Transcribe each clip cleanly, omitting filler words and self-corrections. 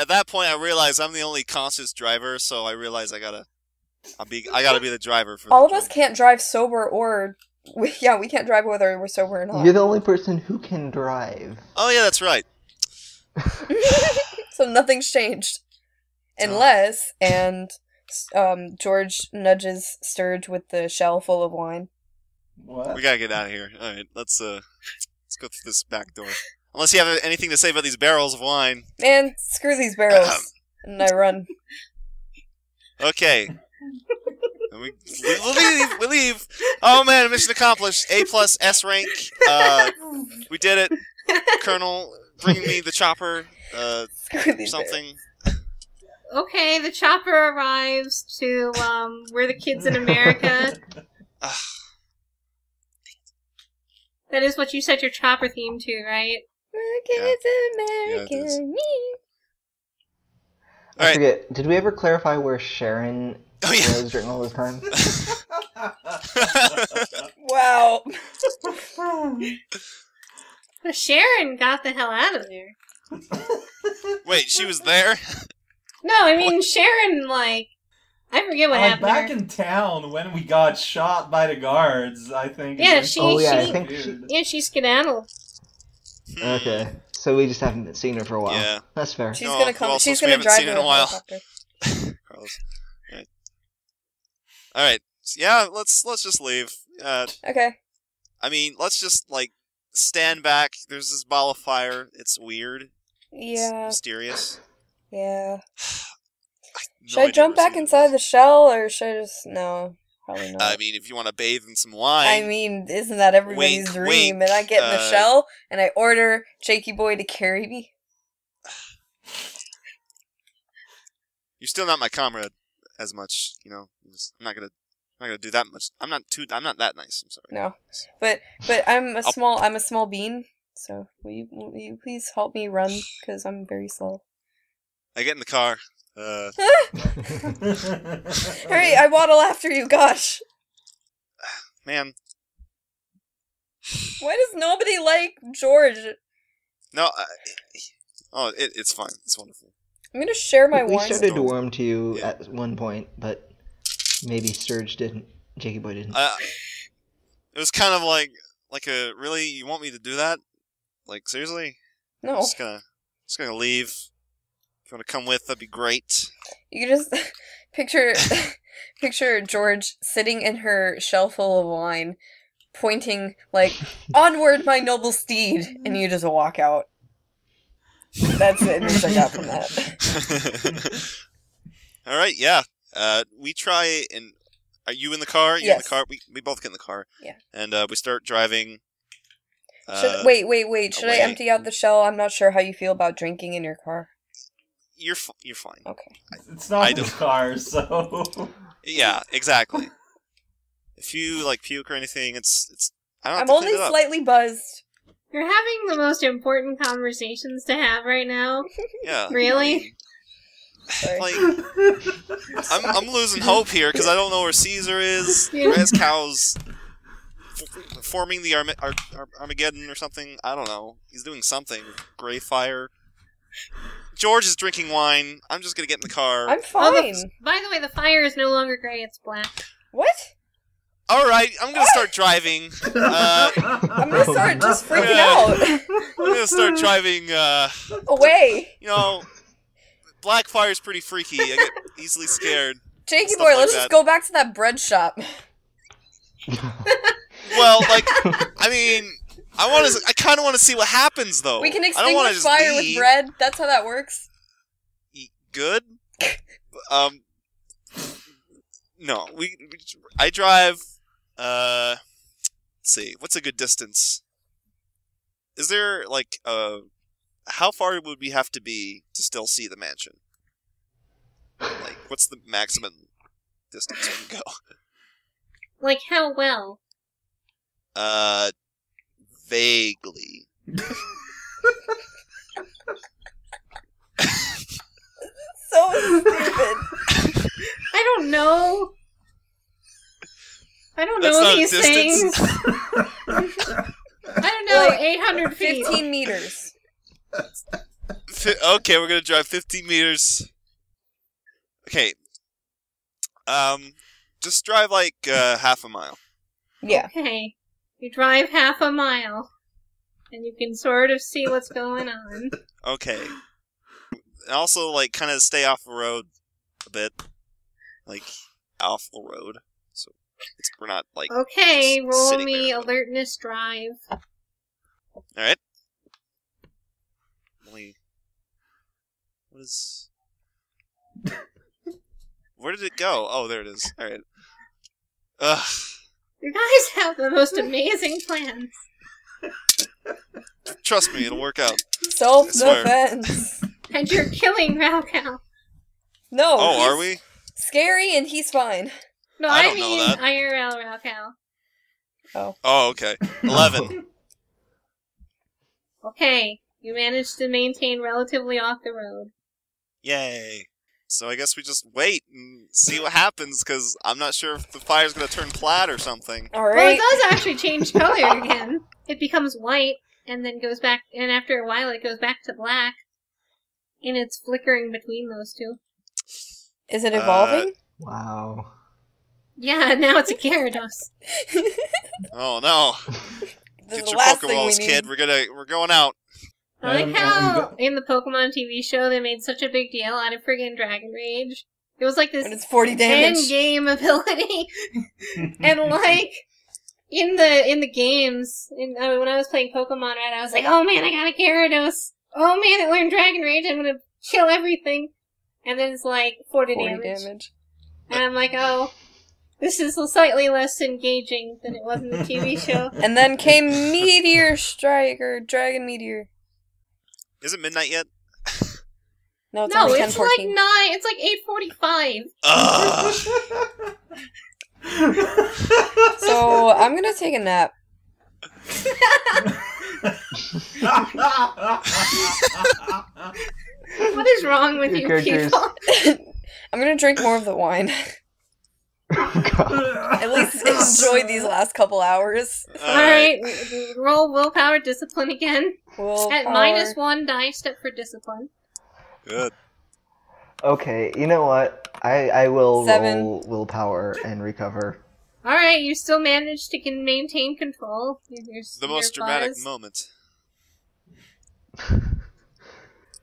at that point, I realized I'm the only conscious driver, so I realized I gotta be the driver for All of us can't drive sober or... we can't drive whether we're sober or not. You're the only person who can drive. Oh, yeah, that's right. So nothing's changed. Unless, and George nudges Sturge with the shell full of wine. What? We gotta get out of here. Alright, let's go through this back door. Unless you have anything to say about these barrels of wine. Man, screw these barrels. And I run. Okay. We leave. Oh man, mission accomplished. A+ S rank. We did it. Colonel bringing me the chopper. Screw these Something. Okay, the chopper arrives to, We're the Kids in America. That is what you set your chopper theme to, right? We're the Kids in America. I Alright. forget, did we ever clarify where Sharon Oh, yeah. was during all this time? Wow. But Sharon got the hell out of there. Wait, she was there? No, I mean, Sharon, like... I forget what happened back to her. in town when we got shot by the guards, I think. Yeah, she skedaddled. Okay, so we just haven't seen her for a while. Yeah. That's fair. She's No, gonna come. well, She's since we gonna haven't drive seen her it in a while. helicopter. Carlos. Alright. Yeah, let's just leave. Okay. I mean, let's just, like, stand back. There's this ball of fire. It's weird. Yeah. It's mysterious. Yeah. No Should I idea jump where back Caesar inside is. the shell, or should I just... No, probably not. I mean, if you want to bathe in some wine. I mean, isn't that everybody's Wink, dream? wink, And I get in the shell, and I order Jakey Boy to carry me. You're still not my comrade as much, you know. I'm not gonna do that much. I'm not that nice. I'm sorry. No, but I'm a small bean. So will you please help me run, because I'm very slow. I get in the car. Hurry! I waddle after you. Gosh, Man. why does nobody like George? No. It's fine. It's wonderful. I'm gonna share my We wine. started to warm to you Yeah. at one point, but maybe Sturge didn't. Jakey Boy didn't. It was kind of like a really. You want me to do that? Like seriously? No, I'm just gonna leave. If you want to come with, that'd be great. you can just picture George sitting in her shell full of wine, pointing like, "Onward, my noble steed," and you just walk out. That's the image I got from that. All right, yeah. We try and are you in the car? You're in Yes. the car. We both get in the car. Yeah. And we start driving. Wait. Should I away. empty out the shell? I'm not sure how you feel about drinking in your car. You're fine. Okay. It's not I the don't- car, so... Yeah, exactly. If you like puke or anything, it's. I don't have I'm to only clean it up. slightly buzzed. You're having the most important conversations to have right now. Yeah. Really? Sorry. Like, I'm losing hope here because I don't know where Caesar is. Res Cow's forming the Armageddon or something. I don't know. He's doing something. Gray fire. George is drinking wine. I'm just gonna get in the car. I'm Oh, fine. by the way, the fire is no longer gray, it's black. What? All right, I'm gonna start driving. I'm gonna start just freaking Yeah. out. I'm gonna start driving. Away. You know, black fire's pretty freaky. I get easily scared. Jakey Stuff boy, like let's that. just go back to that bread shop. Well, like, I mean, I kind of want to see what happens though. We can I don't wanna extinguish just fire with leave. bread. That's how that works. Good. No, I drive. Let's see. What's a good distance? Is there like how far would we have to be to still see the mansion? Like, what's the maximum distance we can go? Like, how well? Vaguely. So stupid. I don't know. I don't That's know not a these distance. things. I don't know, Like, 800 feet. 15 meters. Okay, we're gonna drive 15 meters. Okay. Just drive like half a mile. Yeah. Okay. You drive half a mile, and you can sort of see what's going on. Okay. And also, like, kind of stay off the road a bit. Like, off the road. So we're not, like, Okay, just roll sitting me there. alertness drive. Alright. What is... Where did it go? Oh, there it is. Alright. Ugh. You guys have the most amazing plans. Trust me, it'll work out. Self-defense. And you're killing Raocow. No. Oh, are he's we? Scary and he's fine. No, I I don't know mean that. IRL Raocow. Oh, okay. 11. Okay, you managed to maintain relatively off the road. Yay. So I guess we just wait and see what happens, because I'm not sure if the fire's going to turn plaid or something. Well, Alright. it does actually change color again. It becomes white, and then goes back, and after a while it goes back to black. And it's flickering between those two. Is it evolving? Wow. Yeah, now it's a Gyarados. Oh no. This Get is the your last thing Pokeballs, we kid. need. We're going out. I like I'm how go- in the Pokemon TV show they made such a big deal out of friggin' Dragon Rage. It was like this But it's 40 damage. end game ability, and like in the games, when I was playing Pokemon, right, I was like, oh man, I got a Gyarados. Oh man, it learned Dragon Rage. I'm gonna kill everything. And then it's like 40 damage. And I'm like, oh, this is slightly less engaging than it was in the TV show. And then came Meteor Strike, or Dragon Meteor. Is it midnight yet? No, it's No, only it's 10:14. like 9. It's like 8:45. Ugh. So, I'm gonna take a nap. What is wrong with you Your characters- people? I'm gonna drink more of the wine. At least enjoy these last couple hours. Alright, roll willpower discipline again. Willpower. At -1 die step for discipline. Good. Okay, you know what? I will 7. roll willpower and recover. Alright, you still manage to maintain control. The most dramatic moment.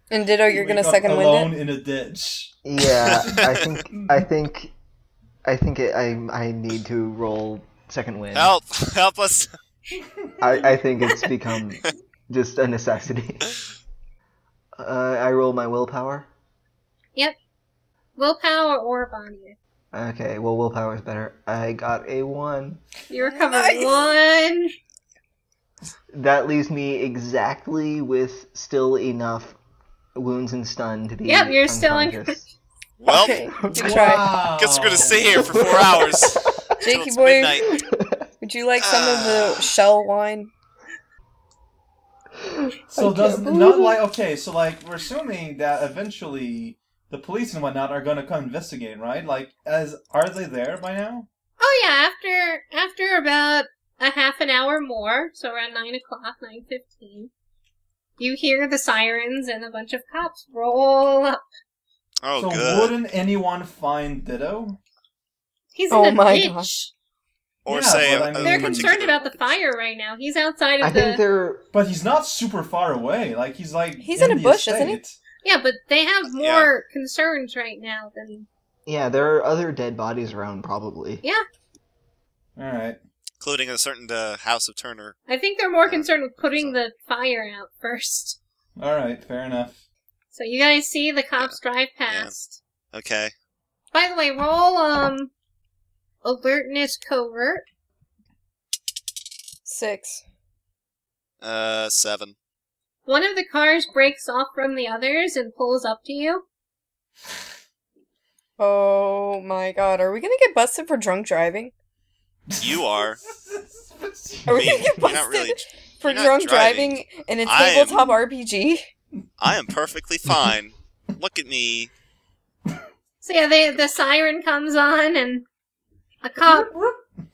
And Ditto, you're Wake gonna up second alone wind it? in a ditch. Yeah, I need to roll second wind. Help! Help us! I think it's become just a necessity. I roll my willpower. Yep. Willpower or body. Okay, well, willpower is better. I got a 1. You recover Nice. 1. That leaves me exactly with still enough wounds and stun to be Yep, you're still unconscious. Well, Okay, good try. guess we're gonna stay here for 4 hours. Till Jakey it's boy, midnight. would you like some of the shell wine? So I does can't not believe like okay? So like we're assuming that eventually the police and whatnot are gonna come investigate, right? Like, are they there by now? Oh yeah, after about a half an hour more, so around 9 o'clock, 9:15, you hear the sirens and a bunch of cops roll up. Oh, so good. wouldn't anyone find Ditto? He's Oh in a my ditch. gosh. Or Yeah, say but I mean- They're Mm. concerned about the fire right now. He's outside I of think the... they're... But he's not super far away. Like he's He's in a the bush, isn't he? estate. Yeah, but they have more concerns right now than... Yeah, there are other dead bodies around, probably. Yeah, All right. including a certain House of Turner. I think they're more concerned with putting the fire out first. All right. Fair enough. So you guys see the cops drive past. Okay. By the way, roll, alertness covert. 6. 7. One of the cars breaks off from the others and pulls up to you. Oh my god, are we gonna get busted for drunk driving? You are. Are we Me, gonna get you're not busted really. for you're not drunk driving. driving in a I am- tabletop RPG? I am perfectly fine. Look at me. So yeah, the siren comes on and a cop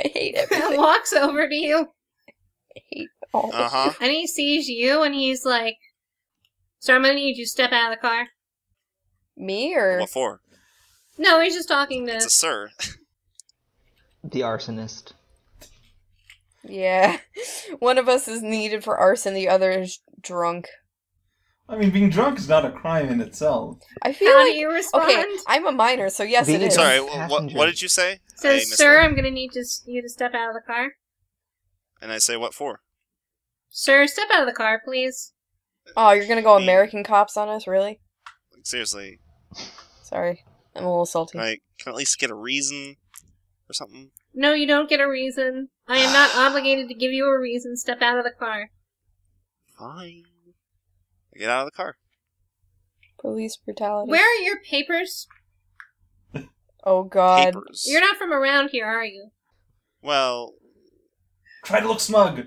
I hate everything. walks over to you I hate all Uh huh. and he sees you and he's like, Sir, I'm gonna need you to step out of the car. Me or What for? No, he's just talking to... It's a sir. The arsonist. yeah, one of us is needed for arson, the other is drunk. I mean, being drunk is not a crime in itself. I feel How do like you respond? okay, I'm a minor, so yes, it Being is. Sorry, Passenger. what did you say? So, I missed sir, that. I'm gonna need you to step out of the car. And I say what for? Sir, step out of the car, please. Oh, you're gonna go American cops on us, really? Like, seriously, Sorry, I'm a little salty. can I at least get a reason or something? No, you don't get a reason. I am not obligated to give you a reason. Step out of the car. Fine. I get out of the car. Police brutality. Where are your papers? Oh God. Papers. You're not from around here, are you? Well, Try to look smug.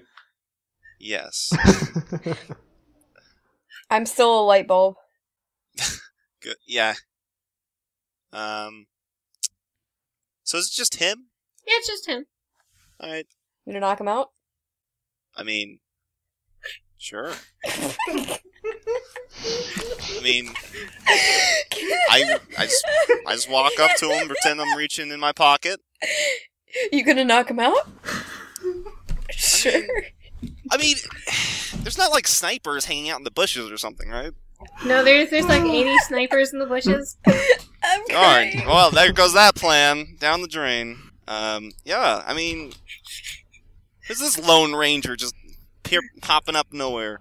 yes. I'm still a light bulb. Good. Yeah. So is it just him? Yeah, it's just him. All right. You gonna knock him out? I mean, sure. I mean, I just walk up to him, pretend I'm reaching in my pocket. You gonna knock him out? Sure. I mean, there's not like snipers hanging out in the bushes or something, right? No, there's like 80 snipers in the bushes. I'm Darn. crying. Well, there goes that plan down the drain. Yeah. I mean, who's this Lone Ranger just popping up nowhere?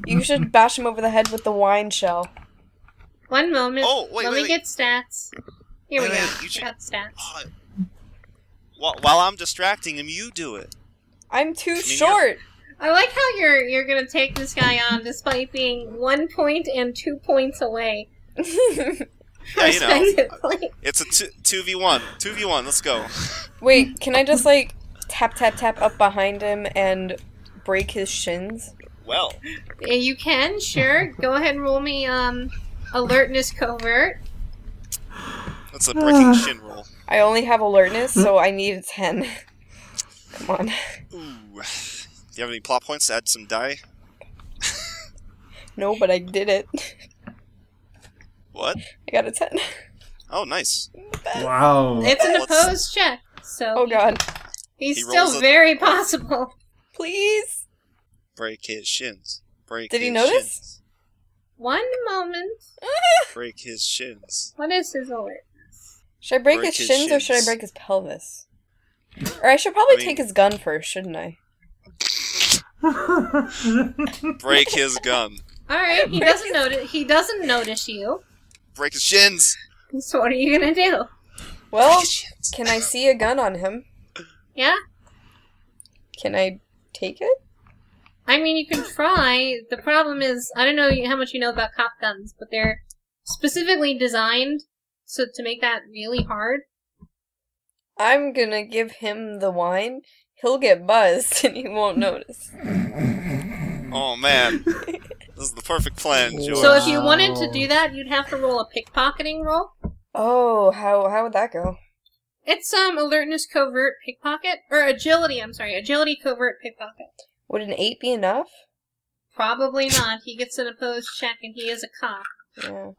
You should bash him over the head with the wine shell. One moment. Oh, wait, Let wait, me wait. get stats. Here we Wait, go. wait, you should- Got stats. Oh, while I'm distracting him, you do it. I'm too you're- short. I like how you're gonna take this guy on despite being 1 point and 2 points away. Yeah, you know, respectively. it's a 2v1. 2v1. Let's go. Wait, can I just like tap tap tap up behind him and break his shins? Well, Yeah, you can, sure. Go ahead and roll me alertness covert. that's a breaking shin roll. I only have alertness, so I need a 10. Come on. Ooh. Do you have any plot points to add some die? No, but I did it. What? I got a 10. Oh, nice. Wow. It's an Let's- opposed check, so Oh God. he's He still rolls a- very possible. Please. Break his shins. Break Did he his notice? shins. 1 moment. Break his shins. What is his alert? Should I break Break his his shins or should I shins. break his pelvis? Or I should probably I mean- take his gun first, shouldn't I? Break his gun. Alright, he doesn't notice. He doesn't notice you. Break his shins. So what are you gonna do? Well, Break his shins. can I see a gun on him? Yeah? Can I take it? I mean, you can try. The problem is, I don't know how much you know about cop guns, but they're specifically designed so to make that really hard. I'm gonna give him the wine. He'll get buzzed and he won't notice. Oh man, this is the perfect plan, George. So if you wanted to do that, you'd have to roll a pickpocketing roll. Oh, how would that go? It's alertness covert pickpocket or agility. I'm sorry, agility covert pickpocket. Would an 8 be enough? Probably not. He gets an opposed check, and he is a cop. Yeah.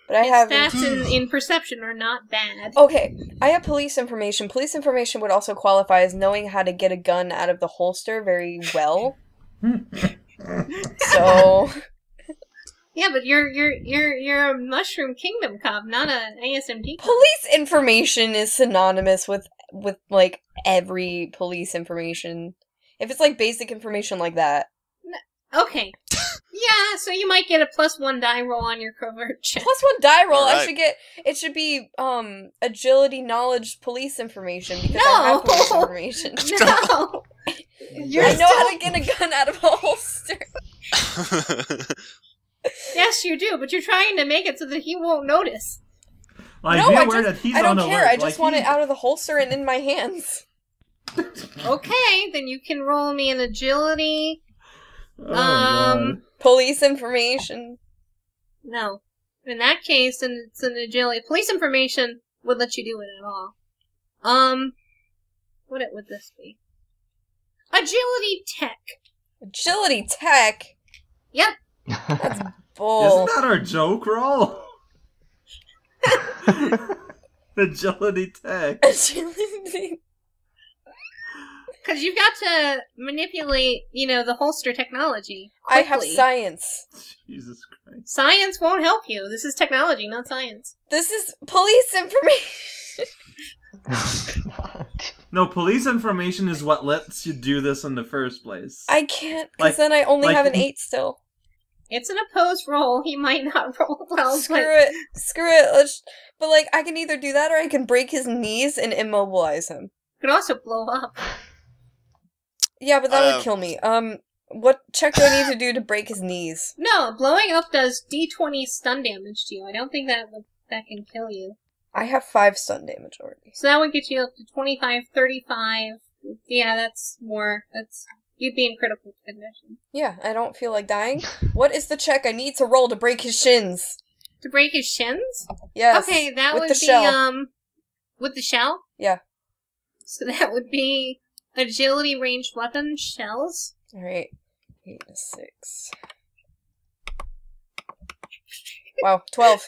But I His have stats in perception are not bad. Okay, I have police information. Police information would also qualify as knowing how to get a gun out of the holster very well. So Yeah, but you're a Mushroom Kingdom cop, not a ASMD cop. police information is synonymous with like every police information. If it's like basic information like that. Okay. Yeah, so you might get a +1 die roll on your covert check. +1 die roll, I Alright. should get it should be agility, knowledge, police information because I No! have police information. No! You're I know how still- to get a gun out of a holster. Yes, you do, but you're trying to make it so that he won't notice. Like, No, be I aware just that he's I don't on care. alert. I just Like, want he- it out of the holster and in my hands. Okay, then you can roll me an agility. Oh, God. Police information. No. In that case, then it's an agility. Police information would let you do it at all. What would this be? Agility tech. Agility tech. Yep. That's bull. Isn't that our joke roll? Agility tech. Agility. Because you've got to manipulate, the holster technology I have quickly. science. Jesus Christ. Science won't help you. This is technology, not science. This is police information. No, police information is what lets you do this in the first place. I can't, because Like- then I only like- have an 8 still. It's an opposed roll. He might not roll well, Screw but it. Screw it. But, like, I can either do that or I can break his knees and immobilize him. could also blow up. Yeah, but that would kill me. What check do I need to do to break his knees? No, blowing up does D20 stun damage to you. I don't think that can kill you. I have 5 stun damage already. So that would get you up to 25, 35. Yeah, that's more. You'd be in critical condition. Yeah, I don't feel like dying. What is the check I need to roll to break his shins? To break his shins? Yes. Okay, that with would the be, shell. with the shell? Yeah. So that would be agility ranged weapon shells. Alright. 8 to 6. Wow, 12.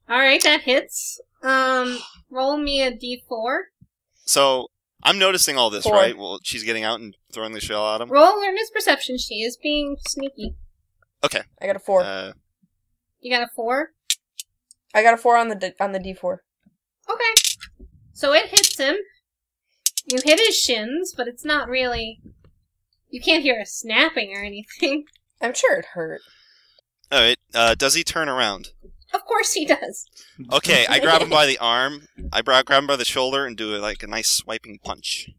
Alright, that hits. Roll me a d4. So I'm noticing all this, 4. right? Well, she's getting out and throwing the shell at him. Roll learner's perception. She is being sneaky. Okay. I got a 4. You got a 4? I got a 4 on the D4. Okay. So it hits him. You hit his shins, but it's not really... You can't hear a snapping or anything. I'm sure it hurt. All right. Does he turn around? Of course he does. Okay, I grab him by the arm. I grab him by the shoulder and do a nice swiping punch.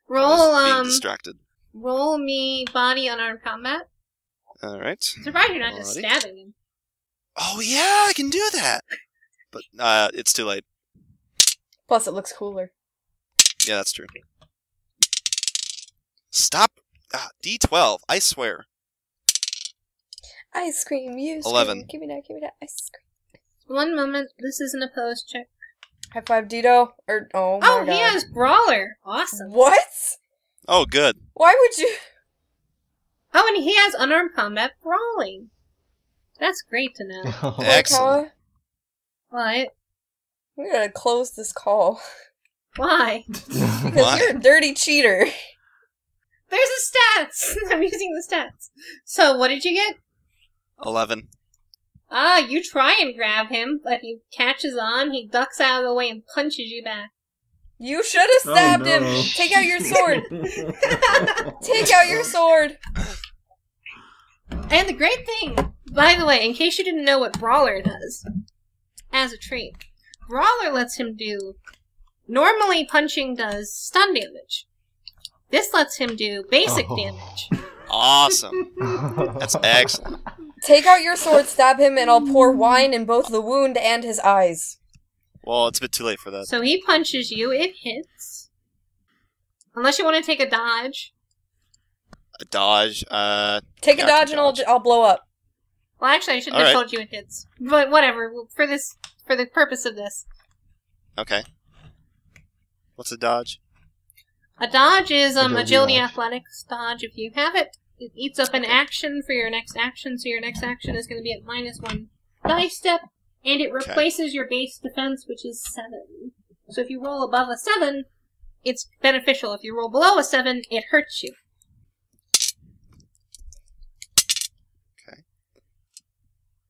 I was being distracted. Roll me body unarmed combat. All right. Surprised you're not just Alrighty. stabbing him. Oh yeah, I can do that. But it's too late. Plus, it looks cooler. Yeah, that's true. Stop. D12. I swear. Ice cream, you scream. 11. Give me that ice cream. One moment. This is an opposed check. High five, Dito. Oh my god. He has Brawler. Awesome. What? Oh, good. Why would you? Oh, and he has unarmed combat brawling. That's great to know. Excellent. What? We're gonna close this call. Why? Because Why? you're a dirty cheater. There's the stats! I'm using the stats. So, what did you get? 11. You try and grab him, but he catches on, he ducks out of the way and punches you back. You should have stabbed him. Take out your sword. Take out your sword. And the great thing, by the way, in case you didn't know what Brawler does, as a trait, Brawler lets him do... Normally, punching does stun damage. This lets him do basic damage. Awesome. That's excellent. Take out your sword, stab him, and I'll pour wine in both the wound and his eyes. Well, it's a bit too late for that. So he punches you, it hits. Unless you want to take a dodge. A dodge. Take Yeah, a I dodge can and dodge. I'll blow up. Well, actually, I shouldn't have Alright. told you it hits. But whatever, for the purpose of this. Okay. What's a dodge? A dodge is Agility agility dodge. athletics dodge. If you have it, it eats up an action for your next action, so your next action is going to be at -1 dice step, and it Okay. replaces your base defense, which is 7. So if you roll above a 7, it's beneficial. If you roll below a 7, it hurts you.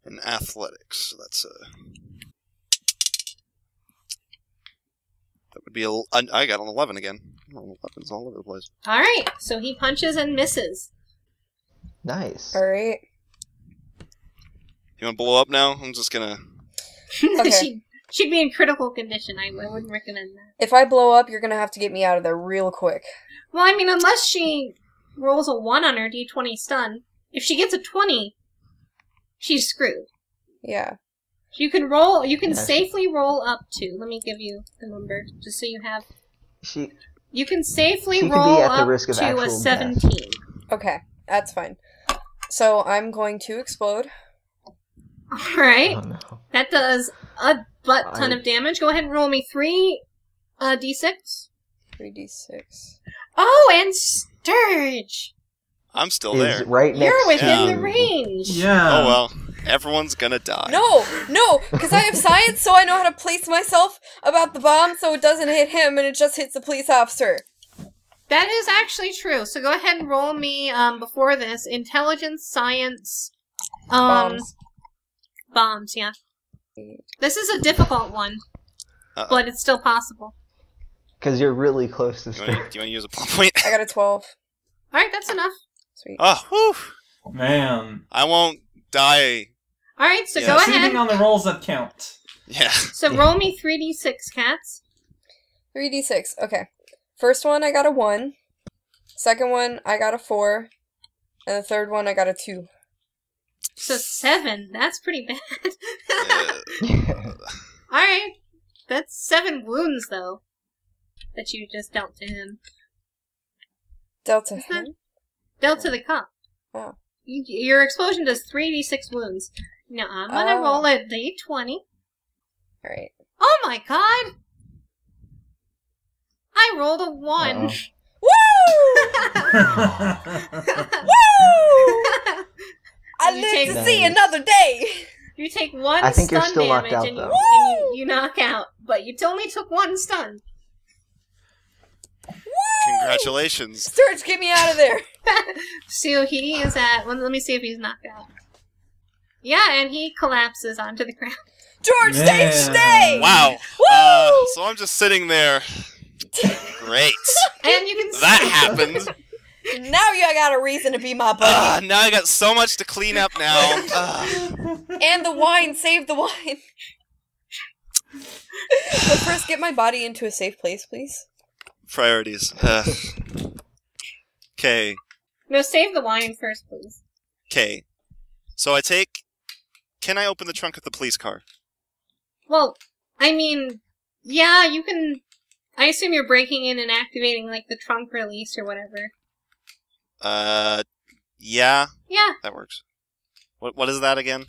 In athletics. So that's that would be I got an 11 again. Oh, 11's all over the place. Alright, so he punches and misses. Nice. Alright. You want to blow up now? I'm just gonna. Okay. She'd be in critical condition. I wouldn't recommend that. If I blow up, you're gonna have to get me out of there real quick. Well, I mean, unless she rolls a 1 on her d20 stun, if she gets a 20, she's screwed. Yeah. You can roll. You can Yes. safely roll up to. Let me give you the number, just so you have. She You can safely She could be roll at the up risk of to a actual death. 17. Okay, that's fine. So I'm going to explode. All right, oh no. that does a butt ton I- of damage. Go ahead and roll me 3 d6. 3d6. Oh, and Sturge. I'm still is there. right next You're within Yeah. the range. Yeah. Oh well, everyone's gonna die. No, because I have science, so I know how to place myself about the bomb so it doesn't hit him and it just hits the police officer. That is actually true. So go ahead and roll me, before this, intelligence, science, Bombs. bombs, yeah. This is a difficult one, Uh-oh. but it's still possible. Because you're really close to Do you want Spirit. to use a plot point? I got a 12. Alright, that's enough. Sweet. Oh, whew. Man. I won't die. Alright, so Yeah. go Succeeding ahead. on the rolls that count. Yeah. So roll me 3d6, cats. 3d6. Okay. First one, I got a 1. Second one, I got a 4. And the third one, I got a 2. So 7. That's pretty bad. Uh, Alright. That's 7 wounds, though, that you just dealt to him. Delta Is that- him? Dealt to the cop. Oh. Your explosion does 3d6 wounds. Now I'm gonna Oh. roll a d20. Alright. Oh my god! I rolled a 1. Uh-oh. Woo! Woo! I You live take- to see Nice. another day! You take 1 I think you're stun still knocked damage out, and, though. you knock out. But you only took 1 stun. Woo! Congratulations. Sturge, get me out of there! So he is at... Well, let me see if he's knocked out. Yeah, and he collapses onto the ground. George, Yeah. stay! Wow. Woo! So I'm just sitting there. Great. And you can see... That happened. Now you got a reason to be my buddy. Now I got so much to clean up now. And the wine, save the wine. But first, get my body into a safe place, please. Priorities. Okay. No, save the wine first, please. Okay. So I take... Can I open the trunk of the police car? Well, I mean, yeah, you can... I assume you're breaking in and activating, like, the trunk release or whatever. Yeah. Yeah. That works. What is that again?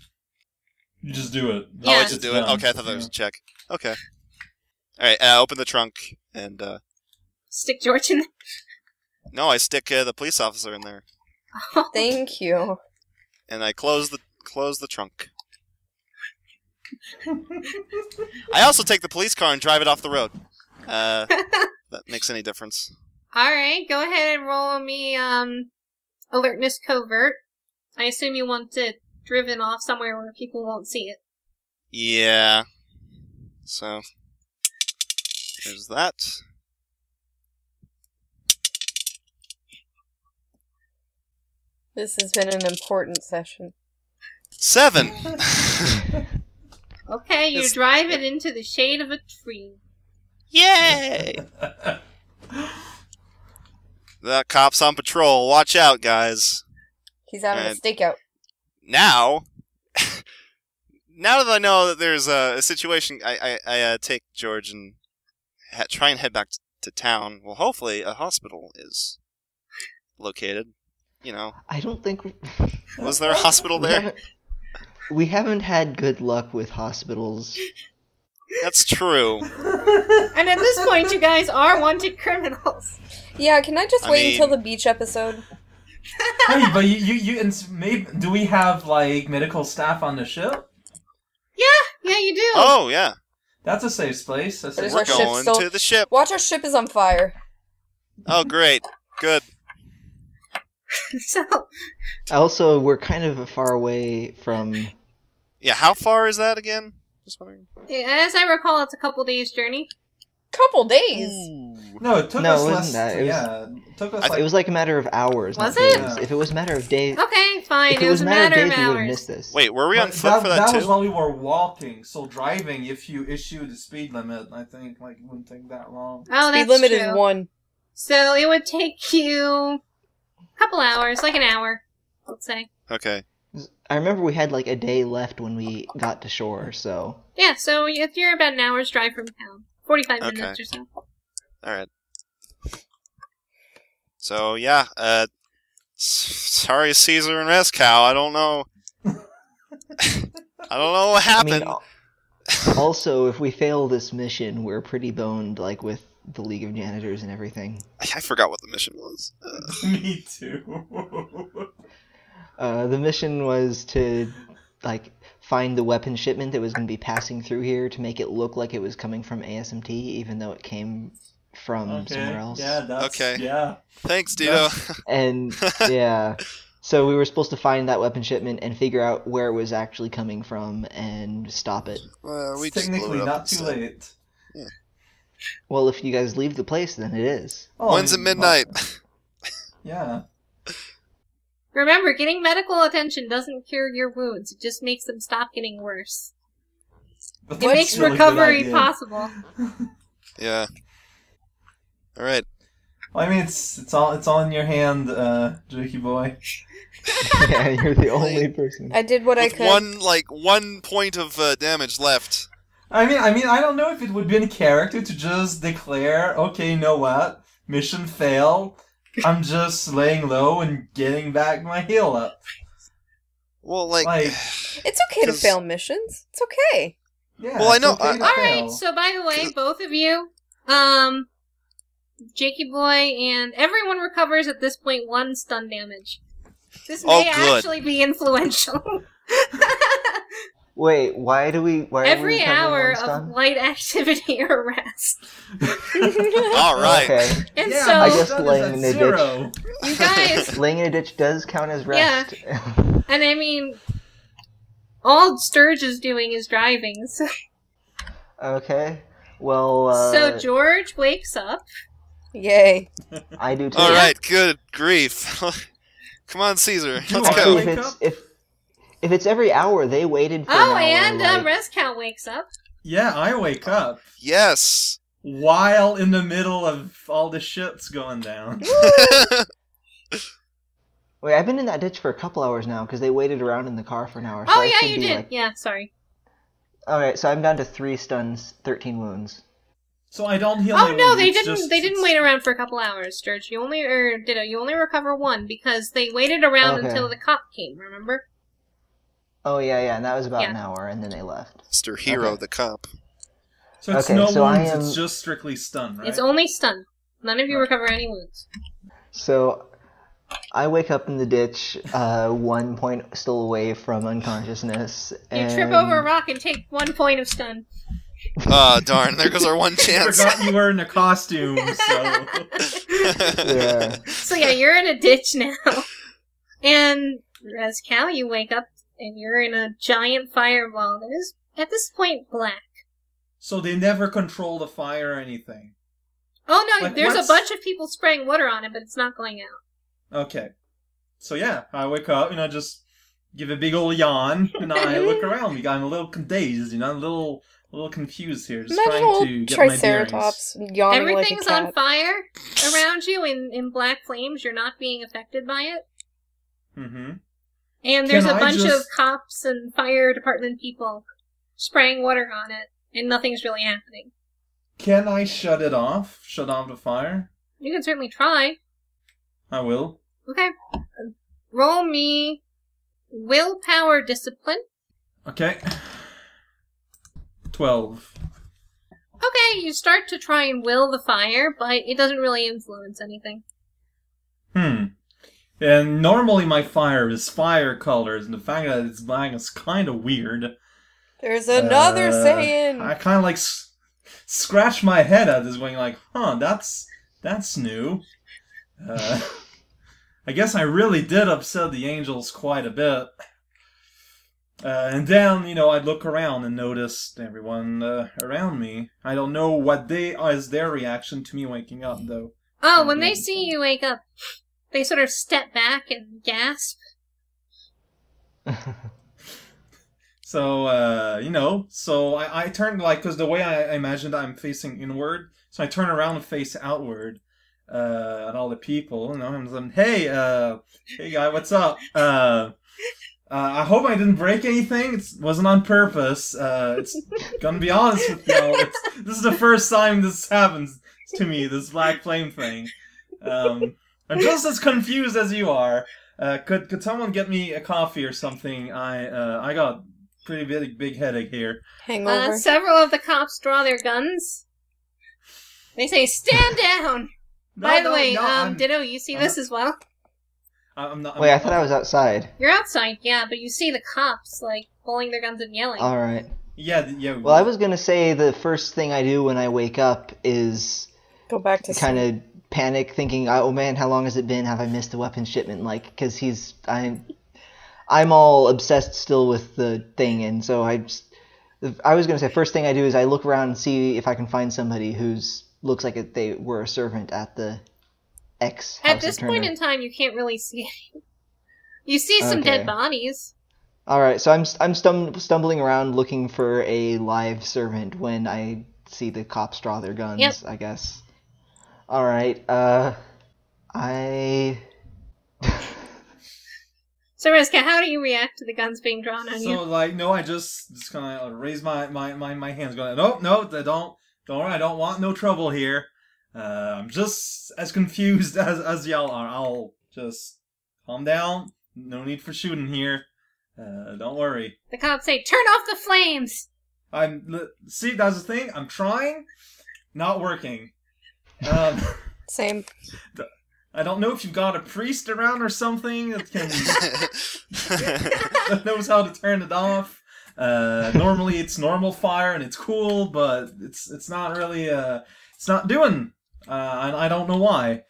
You just do it. Oh, I Yeah. just do it? Okay, I thought that was a check. Okay. Alright, open the trunk, and, Stick George in no, I stick the police officer in there. there. Thank you. And I close the trunk. I also take the police car and drive it off the road. That makes any difference. Alright, go ahead and roll me, alertness covert. I assume you want it driven off somewhere where people won't see it. Yeah. So, there's that. This has been an important session. 7! Okay, you It's- drive it into the shade of a tree. Yay! That cop's on patrol. Watch out, guys. He's having a And- stakeout. Now, now that I know that there's a situation, I take George and try and head back to town. Well, hopefully a hospital is located. You know, I don't think was there a hospital there? we haven't had good luck with hospitals. That's true. And at this point, you guys are wanted criminals. Yeah, can I just I wait mean- until the beach episode? Hey, but maybe do we have like medical staff on the ship? Yeah, you do. Oh yeah, That's a safe place. A But safe is we're our ship going still- to the ship. Watch, our ship is on fire. Oh great, good. So, Also, we're kind of far away from. Yeah, how far is that again? Just wondering. as I recall, it's a couple days' journey. Couple days. No, it took No, us it wasn't less. that. It was- Yeah, it took us I like It was like a matter of hours. Was not it? days. If it was a matter of days, Okay, fine. if It was a matter of days, we would have hours. missed this. Wait, were we on But foot for that was too? while we were walking. So driving, if you issue the speed limit, I think like it wouldn't take that long. Oh, Speed that's limit true. is 1. So it would take you a couple hours, like an hour, let's say. Okay. I remember we had like a day left when we got to shore, so Yeah, so if you're about an hour's drive from town, 45 Okay. minutes or so. All right. So yeah, sorry, Caesar and Rescow. I don't know. I don't know what I mean, happened. also if we fail this mission, we're pretty boned, like with the League of Janitors and everything. I forgot what the mission was. Me too. The mission was to find the weapon shipment that was going to be passing through here to make it look like it was coming from ASMT, even though it came from somewhere else. Yeah, that's Okay. Yeah. Thanks, Dito. And yeah, so we were supposed to find that weapon shipment and figure out where it was actually coming from and stop it. We It's just blew technically it up not too instead. late. Well, if you guys leave the place, then it is. Oh, When's at midnight? Yeah. Remember, getting medical attention doesn't cure your wounds. It just makes them stop getting worse. But It that's makes a really good recovery idea. possible. Yeah. All right. Well, I mean, it's all in your hand, Jakey boy. Yeah, you're the only person. I did what I With could. one point of damage left. I mean, I don't know if it would be in character to just declare, okay, you know what, mission fail. I'm just laying low and getting back my heal up. Well, like It's okay to 'cause- fail missions. It's okay. Yeah. Well, I it's know, okay to Alright, fail. so by the way, both of you, Jakey Boy and everyone recovers at this point 1 stun damage. This Oh, may good. actually be influential. Wait, why are we Every covering hour one of stun? light activity or rest. all right. Okay. And Yeah, so, I guess stun is laying at in a ditch. 0. you guys, Laying in a ditch does count as rest. and I mean, all Sturge is doing is driving. So, Okay. Well, so George wakes up. Yay. I do too. All right. Good grief. Come on, Caesar. Do Let's I Actually, go. wake if up? if it's every hour, they waited for an Oh, hour. and like- Rescout wakes up. Yeah, I wake up Yes. while in the middle of all the shit's going down. Wait, I've been in that ditch for a couple hours now because they waited around in the car for an hour. So Oh I yeah, should you be, did. like- Yeah, sorry. Alright, so I'm down to 3 stuns, 13 wounds. So I don't heal. Oh my no, wounds, they it's didn't. just- They didn't wait around for a couple hours, Sturge. You only you only recover 1 because they waited around Okay. until the cop came. Remember? Oh yeah, and that was about Yeah. an hour, and then they left. Mr. Hero, Okay. the cop. So it's Okay, no so I wounds. am- It's just strictly stun, right? It's only stun. None of you Right. recover any wounds. So I wake up in the ditch, 1 point still away from unconsciousness. You And... trip over a rock and take 1 point of stun. Ah, darn. There goes our one I chance. forgot you were in a costume, so... Yeah. So yeah, you're in a ditch now. And as Cal, you wake up and you're in a giant fireball that is at this point black. So they never control the fire or anything. Oh no, Like, there's what's- a bunch of people spraying water on it, but it's not going out. Okay. So yeah, I wake up, just give a big old yawn, and I look around me. I'm a little dazed, a little confused here, just Imagine trying old to get my bearings. Triceratops yawning Everything's like a on cat. fire around you in black flames. You're not being affected by it. Mm-hmm. And there's Can a I bunch of just- cops and fire department people spraying water on it, and nothing's really happening. Can I shut it off? Shut off the fire? You can certainly try. I will. Okay. Roll me willpower discipline. Okay. 12. Okay, you start to try and will the fire, but it doesn't really influence anything. And normally my fire is fire colors, and the fact that it's black is kind of weird. There's another saying. I kind of like scratch my head at this, going like, "Huh, that's new." I guess I really did upset the angels quite a bit. And then, I'd look around and notice everyone around me. I don't know what is their reaction to me waking up, though. Oh, when they see you wake up, they sort of step back and gasp. So, so I turn, because the way I imagined I'm facing inward, so I turn around and face outward at all the people, and I'm like, hey guy, what's up? I hope I didn't break anything. It wasn't on purpose. It's gonna be honest with you. This is the first time this happens to me, this black flame thing. I'm just as confused as you are. Could someone get me a coffee or something? I got pretty big headache here. Hangover. Several of the cops draw their guns. They say, stand down! No, By the no, way, no, Ditto, you see this as well? I'm not. Wait, I thought I was outside. You're outside, yeah, but you see the cops, like, pulling their guns and yelling. Alright. Yeah. Well, I was gonna say the first thing I do when I wake up is Go back to kind sleep. of panic, thinking, "Oh man, how long has it been? Have I missed the weapons shipment?" Like, because I'm all obsessed still with the thing, and so I was gonna say first thing I do is I look around and see if I can find somebody who's looks like they were a servant at the X house At this of Turner. point in time, you can't really see it. You see some Okay. dead bodies. All right, so I'm stumbling around looking for a live servant when I see the cops draw their guns. Yep. I guess. All right. I. So, Rizka, how do you react to the guns being drawn on you? So like, no, I just kind of raise my hands, going, no, don't worry, I don't want no trouble here. I'm just as confused as y'all are. I'll just calm down. No need for shooting here. Don't worry. The cops say, turn off the flames! See, that's the thing. I'm trying, not working. Same. I don't know if you've got a priest around or something that that knows how to turn it off. Normally it's normal fire and it's cool, but it's not really it's not doing. And I don't know why.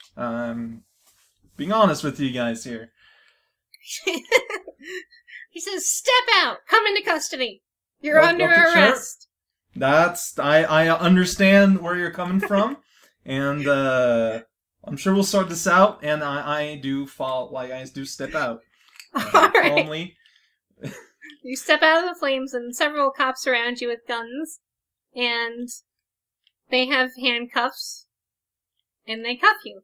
Being honest with you guys here. He says, step out! Come into custody! You're Oh, under okay, sure. arrest! That's I understand where you're coming from, and I'm sure we'll sort this out. And I do step out Alright. calmly. You step out of the flames and several cops surround you with guns. And they have handcuffs. And they cuff you.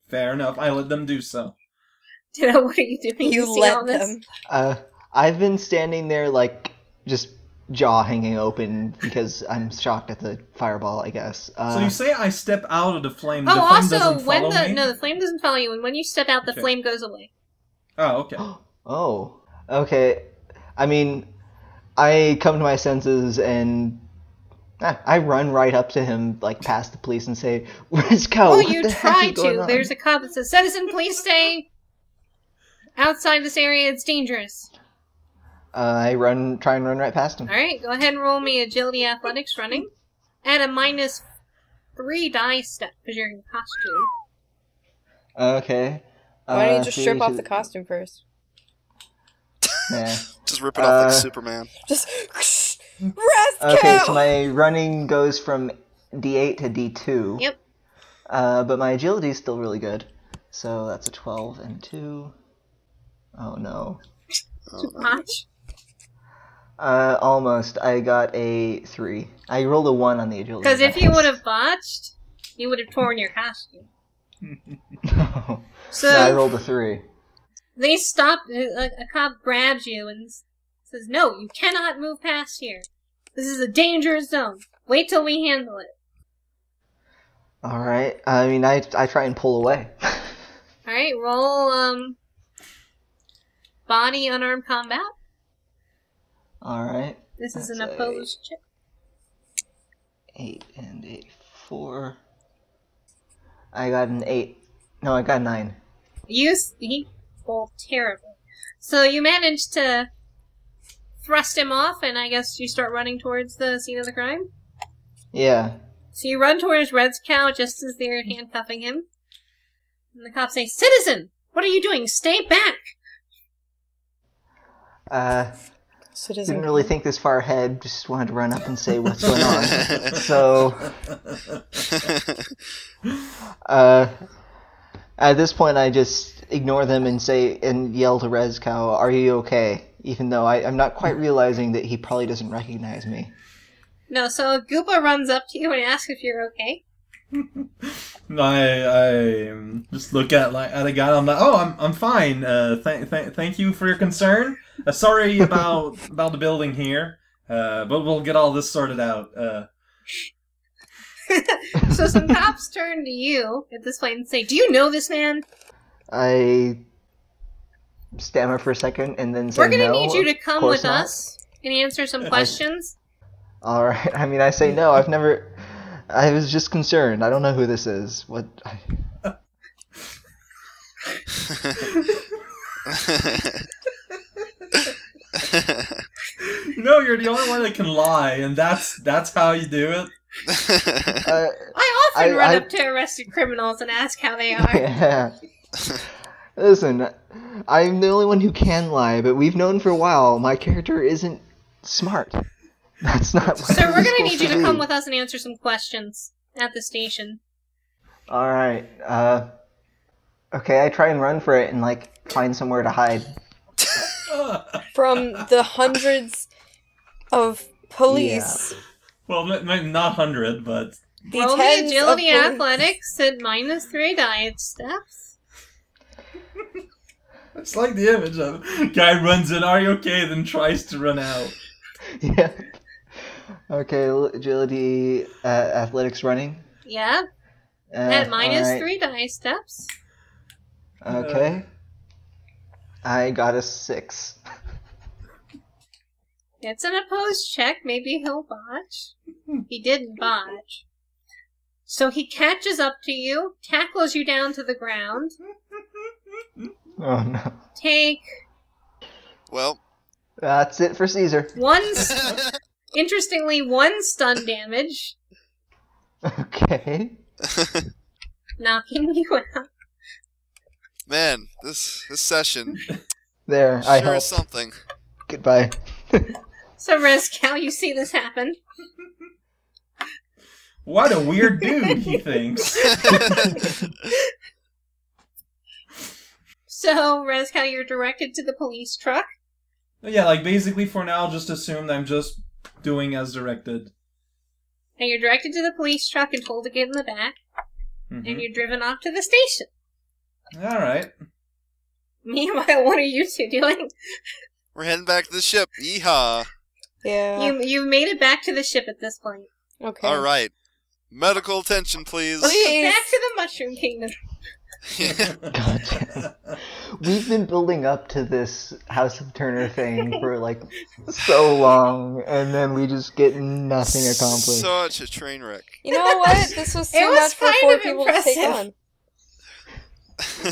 Fair enough. I let them do so. Ditto, what are you doing? You see all let this? them. I've been standing there like just jaw hanging open because I'm shocked at the fireball. I guess. So you say I step out of the flame. The Oh, flame also, doesn't when follow me? the flame doesn't follow you, and when you step out, the Okay. flame goes away. Oh, okay. Oh, okay. I mean, I come to my senses and I run right up to him, like past the police, and say, "Where's Cow? Oh, What you the heck try is going to. on?" There's a cop that says, "Citizen, please stay outside this area. It's dangerous." I try and run right past him. All right, go ahead and roll me agility athletics running. Add a -3 die step because you're in costume. Okay. Why don't you just strip 3 off to- the costume first? Yeah. Just rip it off like Superman. Just rest Okay, cow! so my running goes from D8 to D2. Yep. But my agility is still really good. So that's a 12 and 2. Oh no. Watch. Almost. I got a 3. I rolled a 1 on the agility. Because if you would have botched, you would have torn your costume. No. So No, I rolled a 3. they stop. A cop grabs you and says, "No, you cannot move past here. This is a dangerous zone. Wait till we handle it." Alright. I mean, I try and pull away. All right, roll body unarmed combat. Alright. This is an That's opposed check. 8 and a 4. I got an 8. No, I got 9. He rolled terribly. So you managed to thrust him off, and I guess you start running towards the scene of the crime. Yeah. So you run towards Red's cow just as they're handcuffing him. And the cops say, "Citizen, what are you doing? Stay back!" Citizen. Didn't really think this far ahead, just wanted to run up and say what's going on. So, at this point I just ignore them and yell to Rezkow, "Are you okay?" Even though I'm not quite realizing that he probably doesn't recognize me. No, so Goopa runs up to you and asks if you're okay. I just look at a guy. I'm like, oh, I'm fine. Thank you for your concern. Sorry about the building here, but we'll get all this sorted out. So some cops turn to you at this point and say, "Do you know this man? I stammer for a second and then say We're gonna no, need you to of come course with not. us and answer some questions." Alright, I mean, I say no, I've never... I was just concerned. I don't know who this is. What? No, you're the only one that can lie, and that's how you do it. I often run up to arrested criminals and ask how they are. Yeah. Listen, I'm the only one who can lie, but we've known for a while my character isn't smart. That's not what So we're gonna need you to be. come with us and answer some questions at the station. Alright, okay, I try and run for it and, like, find somewhere to hide. From the hundreds of police. Well, not 100, but The Roll the tens agility of and police. athletics at -3 diet steps. it's like the image of guy runs in, are you okay? Then tries to run out. Yeah. Okay, agility, athletics, running. Yeah, at alright. -3 die steps. Okay. I got a 6. It's an opposed check. Maybe he'll botch. He didn't botch. So he catches up to you, tackles you down to the ground. Oh no. Take Well, That's it for Caesar. interestingly, 1 stun damage, Okay. knocking you out. man, this session There, I sure is helped. something. Goodbye. So, Rezcal, you see this happen. What a weird dude, he thinks. So, Rezcal, you're directed to the police truck. Yeah, like basically for now, just assume that I'm just doing as directed. And you're directed to the police truck and told to get in the back. And Mhm. you're driven off to the station. Alright. Meanwhile, what are you two doing? We're heading back to the ship. Yeehaw! Yeah. You've made it back to the ship at this point. Okay. All right, medical attention, please. Please. Back to the Mushroom Kingdom. Gotcha. We've been building up to this House of Turner thing for like so long, and then we just get nothing accomplished. Such a train wreck. You know what? This was too It was much for kind 4 of people to take impressive.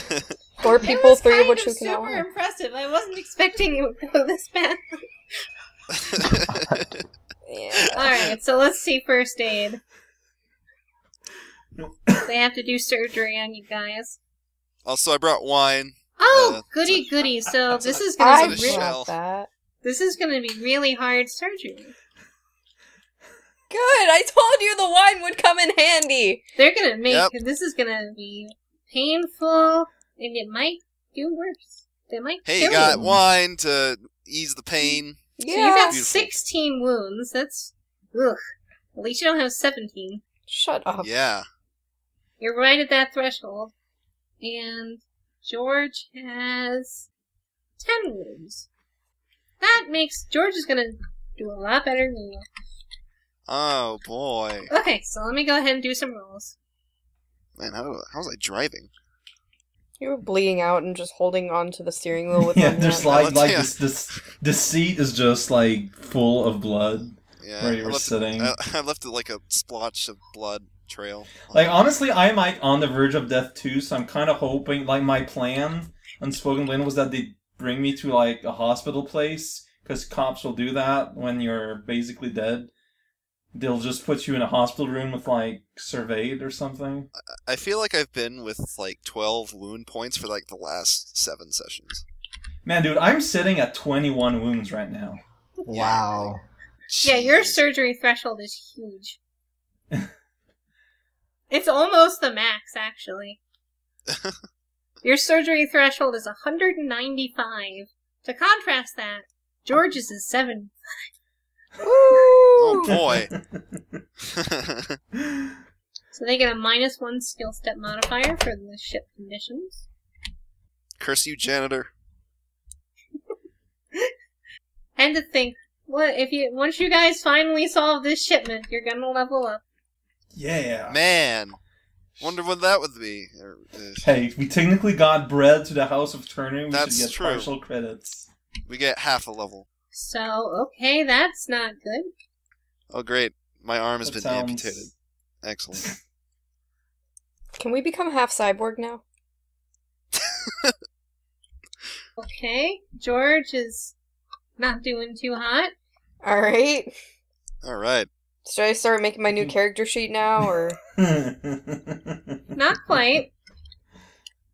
on. 4 people, It was 3 of kind which of we can all super have. impressive. I wasn't expecting it would go this bad. Yeah. Alright, so let's see first aid. They have to do surgery on you guys. Also, I brought wine. Oh, goody goody. So that's this a- is I It's in a gonna shell. want that. this is gonna be really hard surgery. Good! I told you the wine would come in handy! They're gonna make Yep. this is gonna be painful, and it might do worse. They might Hey, kill you got you. wine to ease the pain. So you Yeah. got Beautiful. 16 wounds. That's ugh. At least you don't have 17. Shut up. Yeah. You're right at that threshold. And George has 10 wounds. That makes George is gonna do a lot better than you. Oh boy, Okay, so let me go ahead and do some rolls. man, how was I driving? You were bleeding out and just holding on to the steering wheel with Yeah, one there's hand. like Yeah. this seat is just like full of blood Yeah, where you I were left, sitting. I left it like a splotch of blood trail. Like honestly, I'm like on the verge of death too, so I'm kind of hoping. Like my plan, Unspoken Lane, was that they bring me to like a hospital place because cops will do that when you're basically dead. They'll just put you in a hospital room with like surveyed or something. I feel like I've been with like 12 wound points for like the last 7 sessions. Man, dude, I'm sitting at 21 wounds right now. Wow. Yeah, your Jeez. surgery threshold is huge. It's almost the max, actually. Your surgery threshold is 195. To contrast that, George's is 7. Oh boy. So they get a -1 skill step modifier for the ship conditions. Curse you, janitor. And to think, what if you once you guys finally solve this shipment, you're gonna level up. Yeah. Man. Wonder what that would be. Hey, we technically got bread to the House of Turner. We That's should get true. partial credits. We get half a level. So, okay, that's not good. Oh great. My arm has That been sounds- amputated. Excellent. Can we become half cyborg now? Okay, George is not doing too hot. Alright. All right. Should I start making my new character sheet now, or... Not quite.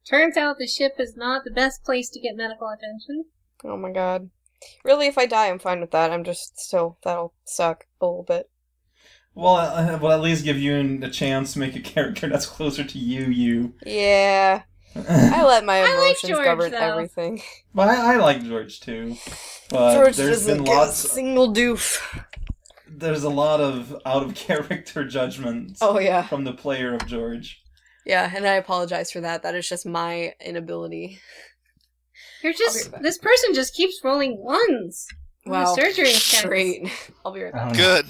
Turns out the ship is not the best place to get medical attention. Oh my god. Really, if I die, I'm fine with that. I'm just still... That'll suck a little bit. Well, we'll at least give you a chance to make a character that's closer to you. Yeah. I let my I like emotions George, govern though. everything. But I like George too. But George there's doesn't been get lots. a single doof. There's a lot of out of character judgments Oh yeah. from the player of George. Yeah, and I apologize for that. That is just my inability. You're I'll just be right back. this person just keeps rolling ones. on the Wow. surgery checks. Great. I'll be right back. Oh, no. Good.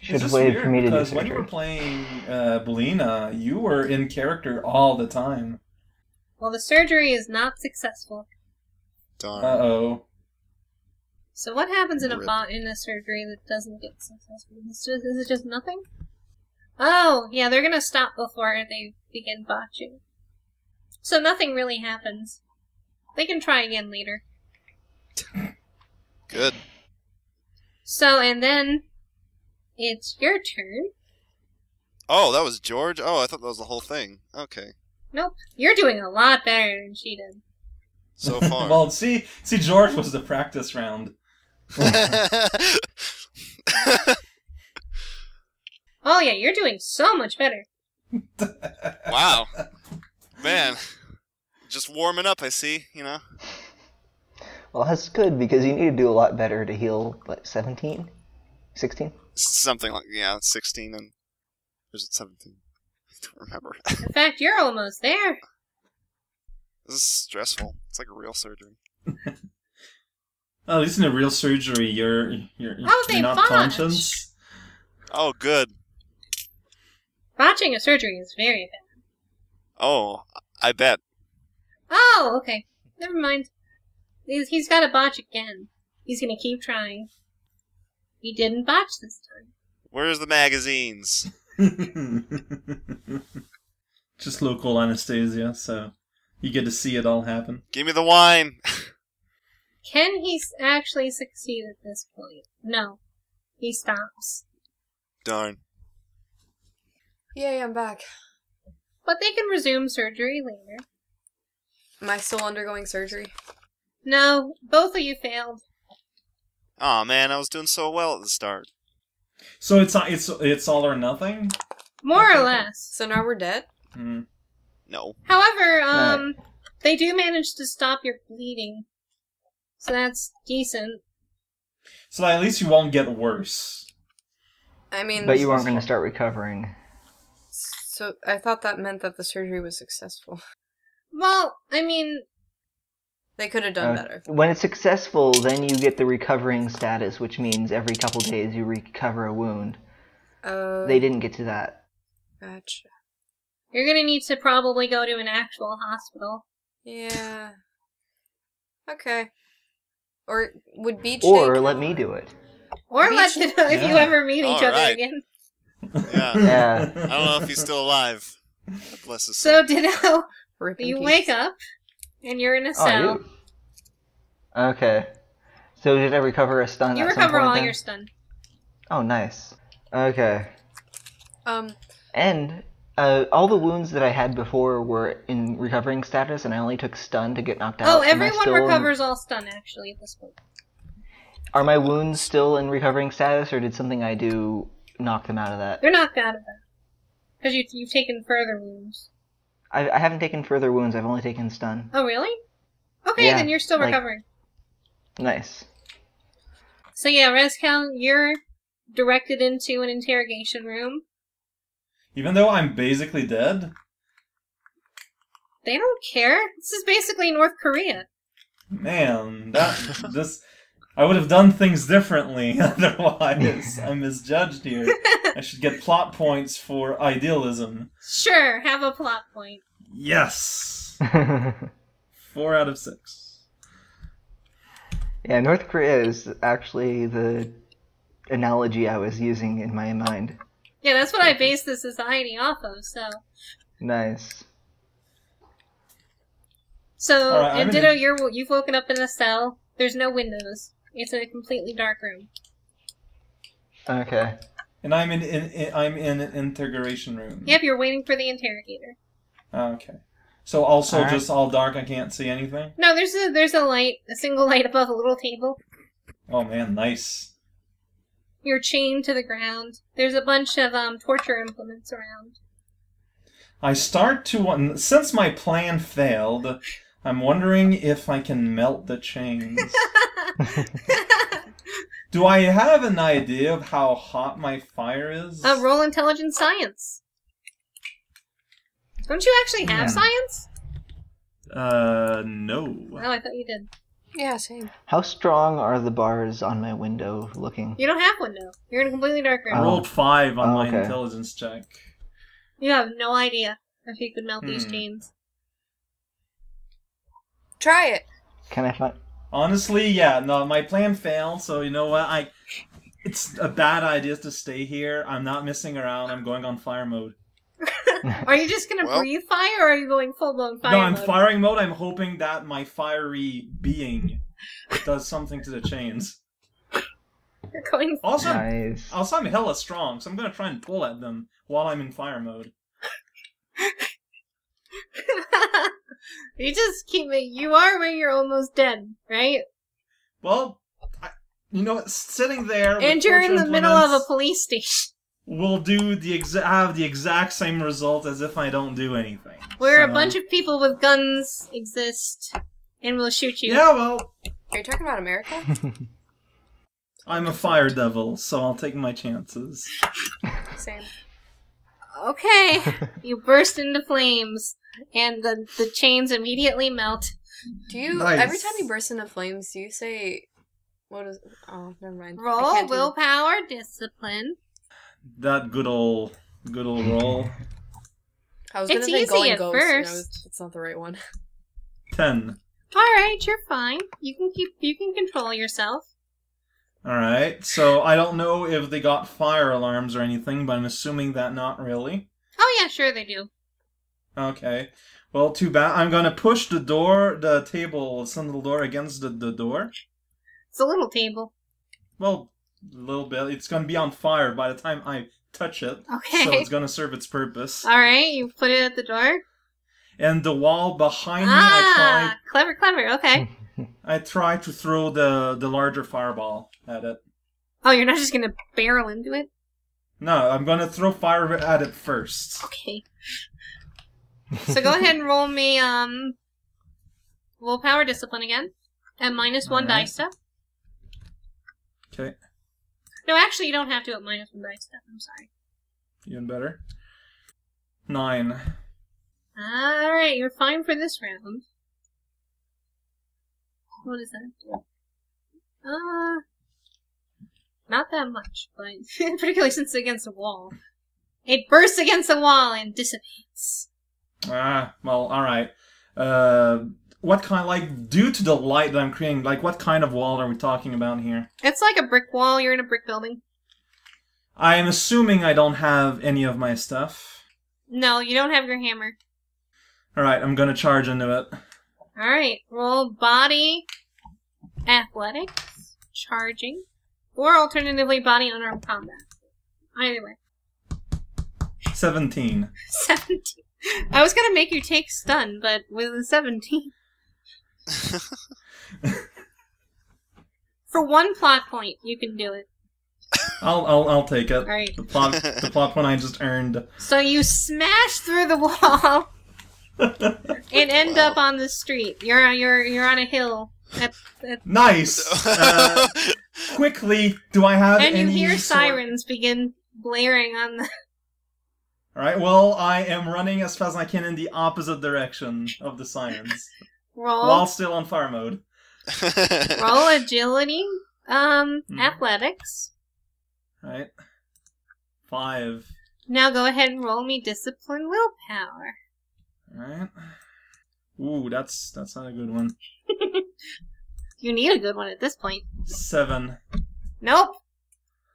Should It's have just waited weird for me to do because when you were surgery. playing Belina, you were in character all the time. Well, the surgery is not successful. Darn. Uh-oh. So what happens in Rip. in a surgery that doesn't get successful? Is it just nothing? Oh, yeah, they're gonna stop before they begin botching. So nothing really happens. They can try again later. Good. So, and then it's your turn. Oh, that was George? Oh, I thought that was the whole thing. Okay. Nope. You're doing a lot better than she did. So far. Well, see, George was the practice round. Oh yeah, you're doing so much better. Wow. Man. Just warming up, I see, you know? Well, that's good, because you need to do a lot better to heal, what, 17? 16? Something like, yeah, 16 and... Or is it 17? I don't remember. In fact, you're almost there. This is stressful. It's like a real surgery. At least in a real surgery, you're Oh, they not botch. conscious. Oh, good. Botching a surgery is very bad. Oh, I bet. Oh, okay. Never mind. He's got to botch again. He's gonna keep trying. He didn't botch this time. Where's the magazines? Just local anesthesia, so you get to see it all happen. Give me the wine! Can he actually succeed at this point? No. He stops. Darn. Yay, I'm back. But they can resume surgery later. Am I still undergoing surgery? No, both of you failed. Aw, man, I was doing so well at the start. So it's all or nothing. More or less. So now we're dead? Hmm. No. However, they do manage to stop your bleeding. So that's decent. So at least you won't get worse. I mean... But you aren't going to start recovering. So I thought that meant that the surgery was successful. Well, I mean, They could have done better. When it's successful, then you get the recovering status, which means every couple days you recover a wound. They didn't get to that. Gotcha. you're gonna need to probably go to an actual hospital. Yeah. Okay. Or would Beach Or Day let count? me do it. Or Beach- let you know if you Yeah. ever meet each other Alright. again. Yeah. Yeah. I don't know if he's still alive. Bless his soul. So, Ditto, Rip in you peace. wake up, and you're in a Oh, I cell. do. Okay. So did I recover a stun You at some recover point all then? your stun. Oh, nice. Okay. Um, And all the wounds that I had before were in recovering status, and I only took stun to get knocked out. Oh, Am I everyone still in- recovers all stun, actually, at this point. Are my wounds still in recovering status, or did something I do knock them out of that? They're knocked out of that. Because you've taken further wounds. I haven't taken further wounds. I've only taken stun. Oh, really? Okay, Yeah, then you're still like- recovering. Nice. So yeah, Rescal, you're directed into an interrogation room. Even though I'm basically dead, They don't care. This is basically North Korea. man, I would have done things differently. Otherwise, I'm misjudged here. I should get plot points for idealism. Sure, have a plot point. Yes, 4 out of 6. Yeah, North Korea is actually the analogy I was using in my mind. Yeah, that's what I base the society off of, so... Nice. So, Alright, and Ditto, you've woken up in a cell. There's no windows. It's a completely dark room. Okay. And I'm in an interrogation room. Yep, you're waiting for the interrogator. Okay. So also Alright. just all dark, I can't see anything? No, there's a light, a single light above a little table. Oh man, nice. You're chained to the ground. There's a bunch of torture implements around. I start to... Since my plan failed, I'm wondering if I can melt the chains. Do I have an idea of how hot my fire is? Roll intelligence science. Don't you actually have science? No. Oh, I thought you did. Yeah, same. How strong are the bars on my window looking? You don't have window. You're in a completely dark I room. rolled 5 on my okay. intelligence check. You have no idea if you could melt these chains. Try it. Can I find? Honestly, yeah, no, my plan failed, so you know what? It's a bad idea to stay here. I'm not messing around. I'm going on fire mode. Are you just gonna Well- breathe fire, or are you going full-blown fire No, I'm mode? firing mode. I'm hoping that my fiery being does something to the chains. You're going... Also, Nice. I'm hella strong, so I'm gonna try and pull at them while I'm in fire mode. You just keep it... You are where you're almost dead, right? Well, sitting there with And you're in torture the middle of a implements police station. will do have the exact same result as if I don't do anything. Where a So- bunch of people with guns exist and will shoot you. Yeah, well, Are you talking about America? I'm a fire devil, so I'll take my chances. Same. Okay. You burst into flames, and the chains immediately melt. Do you Nice. every time you burst into flames, do you say what is oh never mind. I Roll can't do- willpower discipline. That good old roll. I was gonna It's say easy going at ghost, and first. it's not the right one. 10. Alright, you're fine. You can control yourself. Alright, so I don't know if they got fire alarms or anything, but I'm assuming that not really. Oh yeah, sure they do. Okay. Well, too bad. I'm gonna push the little door against the door. It's a little table. Well, a little bit. It's gonna be on fire by the time I touch it. Okay. So it's gonna serve its purpose. Alright, you put it at the door. And the wall behind me, Ah, clever, okay. I try to throw the larger fireball at it. Oh, you're not just gonna barrel into it? No, I'm gonna throw fire at it first. Okay. So go ahead and roll me, willpower discipline again. At -1 Alright. dice step. Okay, No, actually, you don't have to at -1 dice step. I'm sorry. even better. 9. Alright, you're fine for this round. What does that do? Not that much, but particularly since it's against a wall. It bursts against the wall and dissipates. Ah, well, alright. What kind, due to the light that I'm creating, what kind of wall are we talking about here? It's like a brick wall. You're in a brick building. I am assuming I don't have any of my stuff. No, you don't have your hammer. Alright, I'm gonna charge into it. Alright, roll body, athletics, charging, or alternatively body unarmed combat. Either way. 17. 17. I was gonna make you take stun, but with a 17. For 1 plot point, you can do it. I'll take it. Alright. The plot point I just earned. So you smash through the wall and end up on the street. You're on a hill. Nice! Quickly, do I have And you any hear sort- sirens begin blaring on the... Alright, well, I am running as fast as I can in the opposite direction of the sirens. Roll. While still on fire mode. Roll agility. Athletics. Right? 5. Now go ahead and roll me discipline willpower. Alright. Ooh, that's not a good one. You need a good one at this point. 7. Nope.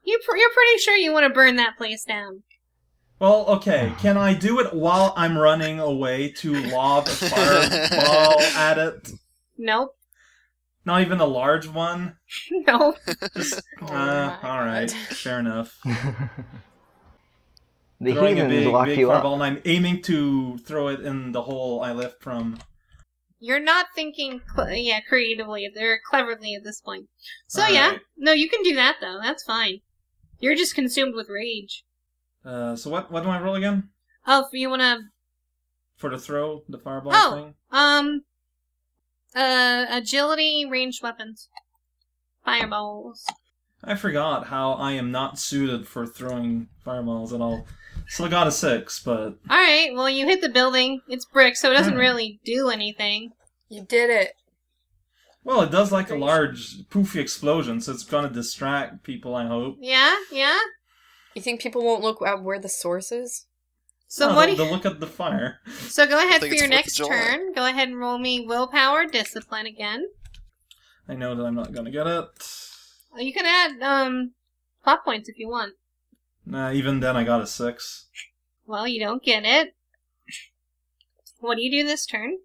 You're pretty sure you want to burn that place down. Well, okay. Can I do it while I'm running away to lob a fireball at it? Nope. Not even a large one? Nope. Just, Oh my alright. God. Fair enough. The Throwing a heathens lock big you fireball, up. and I'm aiming to throw it in the hole I left from. You're not thinking, creatively or cleverly at this point. So All yeah, right. no, you can do that though. That's fine. You're just consumed with rage. So what do I roll again? Oh, if you wanna, For the throw, the fireball Oh. thing? agility, ranged weapons, fireballs. I forgot how I am not suited for throwing fireballs at all. Still got a 6, but... All right, well you hit the building. It's brick, so it doesn't Hmm. really do anything. You did it. Well, it does like a large, poofy explosion, so it's gonna distract people, I hope. Yeah. You think people won't look at where the source is? So No, what? they'll look at the fire. So go ahead think for it's your 4th of next July. turn. Go ahead and roll me willpower, discipline again. I know that I'm not gonna get it. You can add plot points if you want. Nah, even then I got a 6. Well, you don't get it. What do you do this turn?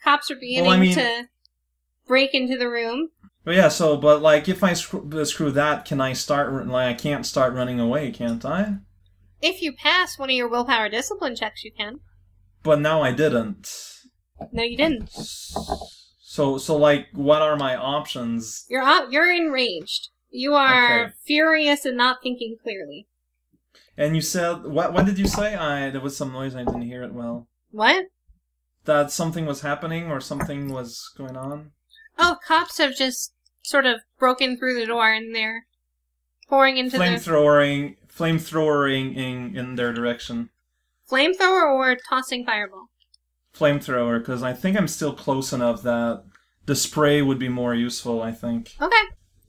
Cops are beginning Well, I mean- to break into the room. But yeah, but like, if I screw that, can I start, like, I can't start running away, can't I? If you pass one of your willpower discipline checks, you can. But now I didn't. No, you didn't. So like, what are my options? You're enraged. You are Okay. furious and not thinking clearly. And you said, what did you say? There was some noise, I didn't hear it well. What? That something was happening, or something was going on? Oh, cops have just sort of broken through the door and they're pouring into the Flamethrowering in their direction. flamethrower or tossing fireball. Flamethrower, because I think I'm still close enough that the spray would be more useful, I think. Okay.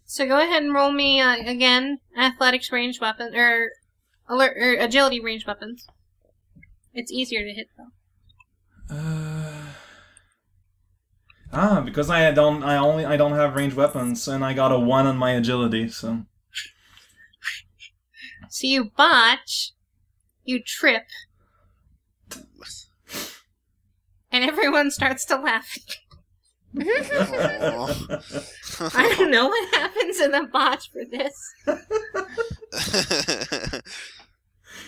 So go ahead and roll me again athletics ranged weapon or agility ranged weapons. It's easier to hit though. Because I don't have ranged weapons, and I got a 1 on my agility, so. So you botch, you trip, and everyone starts to laugh. Aw. I don't know what happens in the botch for this.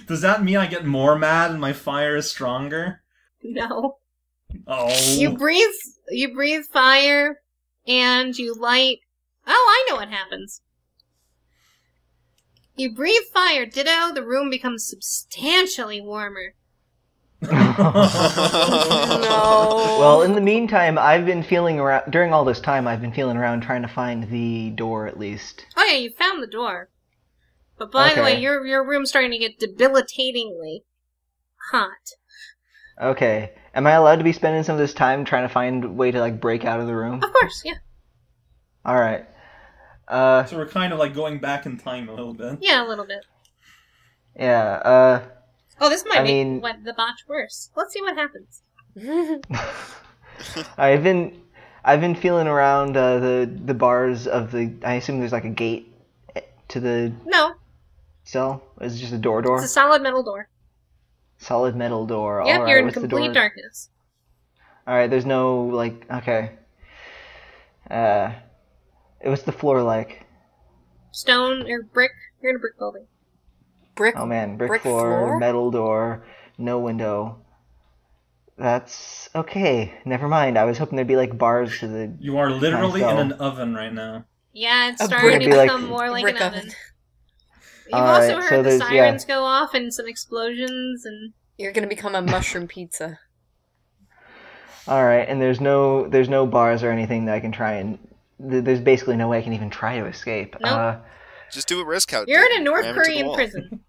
Does that mean I get more mad and my fire is stronger? No. Oh. You breathe fire, and you light... Oh, I know what happens. You breathe fire, ditto, the room becomes substantially warmer. No. Well, in the meantime, I've been feeling around. During all this time, I've been feeling around trying to find the door at least. Oh yeah, you found the door. But by the way, Okay. your room's starting to get debilitatingly hot. Okay. Am I allowed to be spending some of this time trying to find a way to like break out of the room? Of course, yeah. All right. So we're kind of like going back in time a little bit. Yeah, a little bit. Yeah. Oh, this might I make mean- what the botch worse. Let's see what happens. I've been feeling around the bars of the. I assume there's like a gate to the No, cell. Is it just a door? it's a solid metal door. Solid metal door. Yep, All right. you're in What's the complete door? darkness. All right. There's no like. Okay. What's the floor like? Stone or brick. You're in a brick building. Brick. Oh man, brick Brick floor, floor? metal door, no window. That's okay. Never mind. I was hoping there'd be like bars to the. You are literally in Myself. an oven right now. Yeah, it's A starting brick- to Like- become more like brick an oven. oven. You've Alright, also so heard the there's- yeah. sirens go off and some explosions and You're gonna become a mushroom pizza. All right, and there's no bars or anything that I can try and. There's basically no way I can even try to escape. Nope. Just do what Rizcout you're did. in a North Ram into the Korean wall. prison.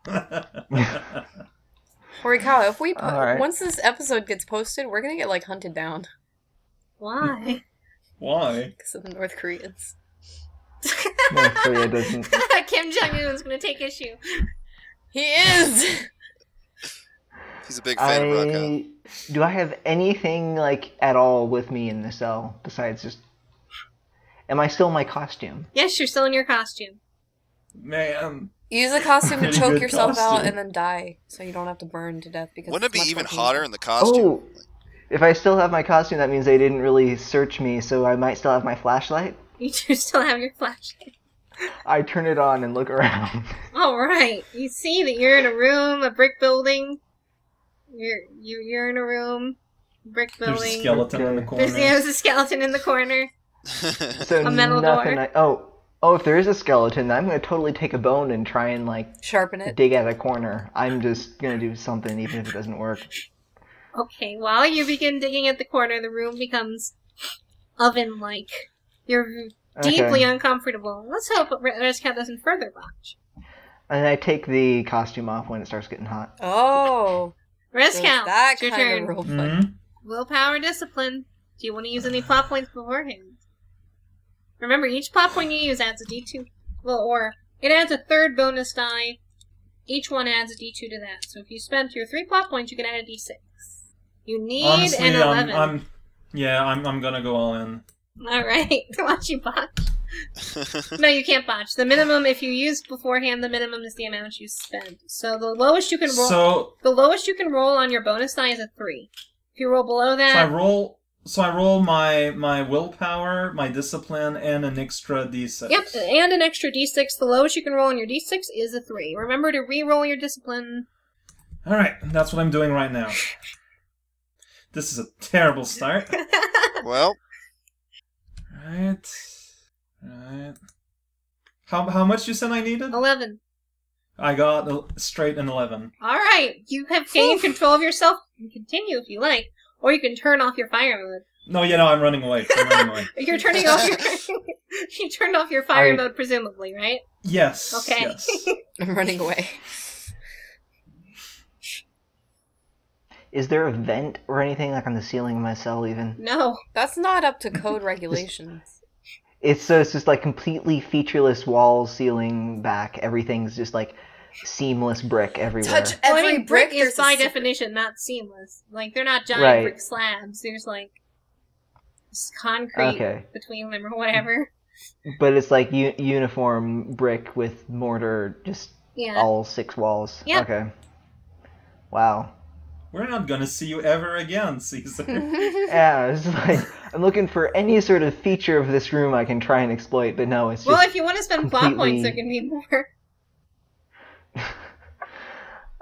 Horikawa, if we Alright. once this episode gets posted, we're gonna get like hunted down Why? Why? because of the North Koreans. North Korea doesn't. Kim Jong-un's gonna take issue. He is. He's a big fan of Rocco. Do I have anything like at all with me in the cell besides just? Am I still in my costume? Yes, you're still in your costume. Man. Use a costume to Pretty choke good yourself out costume. and then die, so you don't have to burn to death. Because Wouldn't it it's be much even more hotter painful. in the costume? Oh, if I still have my costume, that means they didn't really search me, so I might still have my flashlight. You do still have your flashlight. I turn it on and look around. Alright. You see that you're in a room, a brick building. You're in a room, brick There's a building. skeleton in the corner. There's a skeleton in the corner. So A metal nothing. door. Oh, if there is a skeleton, I'm gonna totally take a bone and try and like Sharpen it. dig at a corner. I'm just gonna do something, even if it doesn't work. Okay, while you begin digging at the corner, the room becomes oven-like. You're deeply uncomfortable. Let's hope Rezcat doesn't further botch. And I take the costume off when it starts getting hot. Oh, there's Rezcat, that it's your kind turn. of roleplay. Mhm. Willpower discipline. Do you want to use any plot points beforehand? Remember, each plot point you use adds a d2. Well, or it adds a third bonus die. Each one adds a d2 to that. So if you spent your 3 plot points, you can add a d6. You need Honestly, an 11. I'm gonna go all in. Alright, watch you botch. No, you can't botch. The minimum, if you used beforehand, the minimum is the amount you spend. So the lowest you can roll. So The lowest you can roll on your bonus die is a 3. If you roll below that, I roll my willpower, my discipline, and an extra d6. yep, and an extra d6. The lowest you can roll on your d6 is a 3. Remember to re-roll your discipline. Alright, that's what I'm doing right now. This is a terrible start. Well, Right. How much you said I needed? 11. I got straight an 11. Alright, you have gained control of yourself. You can continue if you like. Or you can turn off your fire mode. No, I'm running away. I'm running away. You're turning off your... you turned off your fire Alright. mode, presumably, right? Yes. Okay. Yes. I'm running away. Is there a vent or anything like on the ceiling of my cell even? No. That's not up to code regulations. It's just like completely featureless walls, ceiling, back. Everything's just like seamless brick everywhere. Touch Well, I every mean, brick is there's a by secret- definition not seamless. Like, they're not giant Right. brick slabs. There's, like, concrete Okay. between them or whatever. But it's like uniform brick with mortar, just Yeah. all 6 walls. Yep. Okay. Wow. We're not gonna see you ever again, Caesar. Yeah, it's like I'm looking for any sort of feature of this room I can try and exploit, but no, it's just. Well, if you want to spend plot points, completely- there can be more.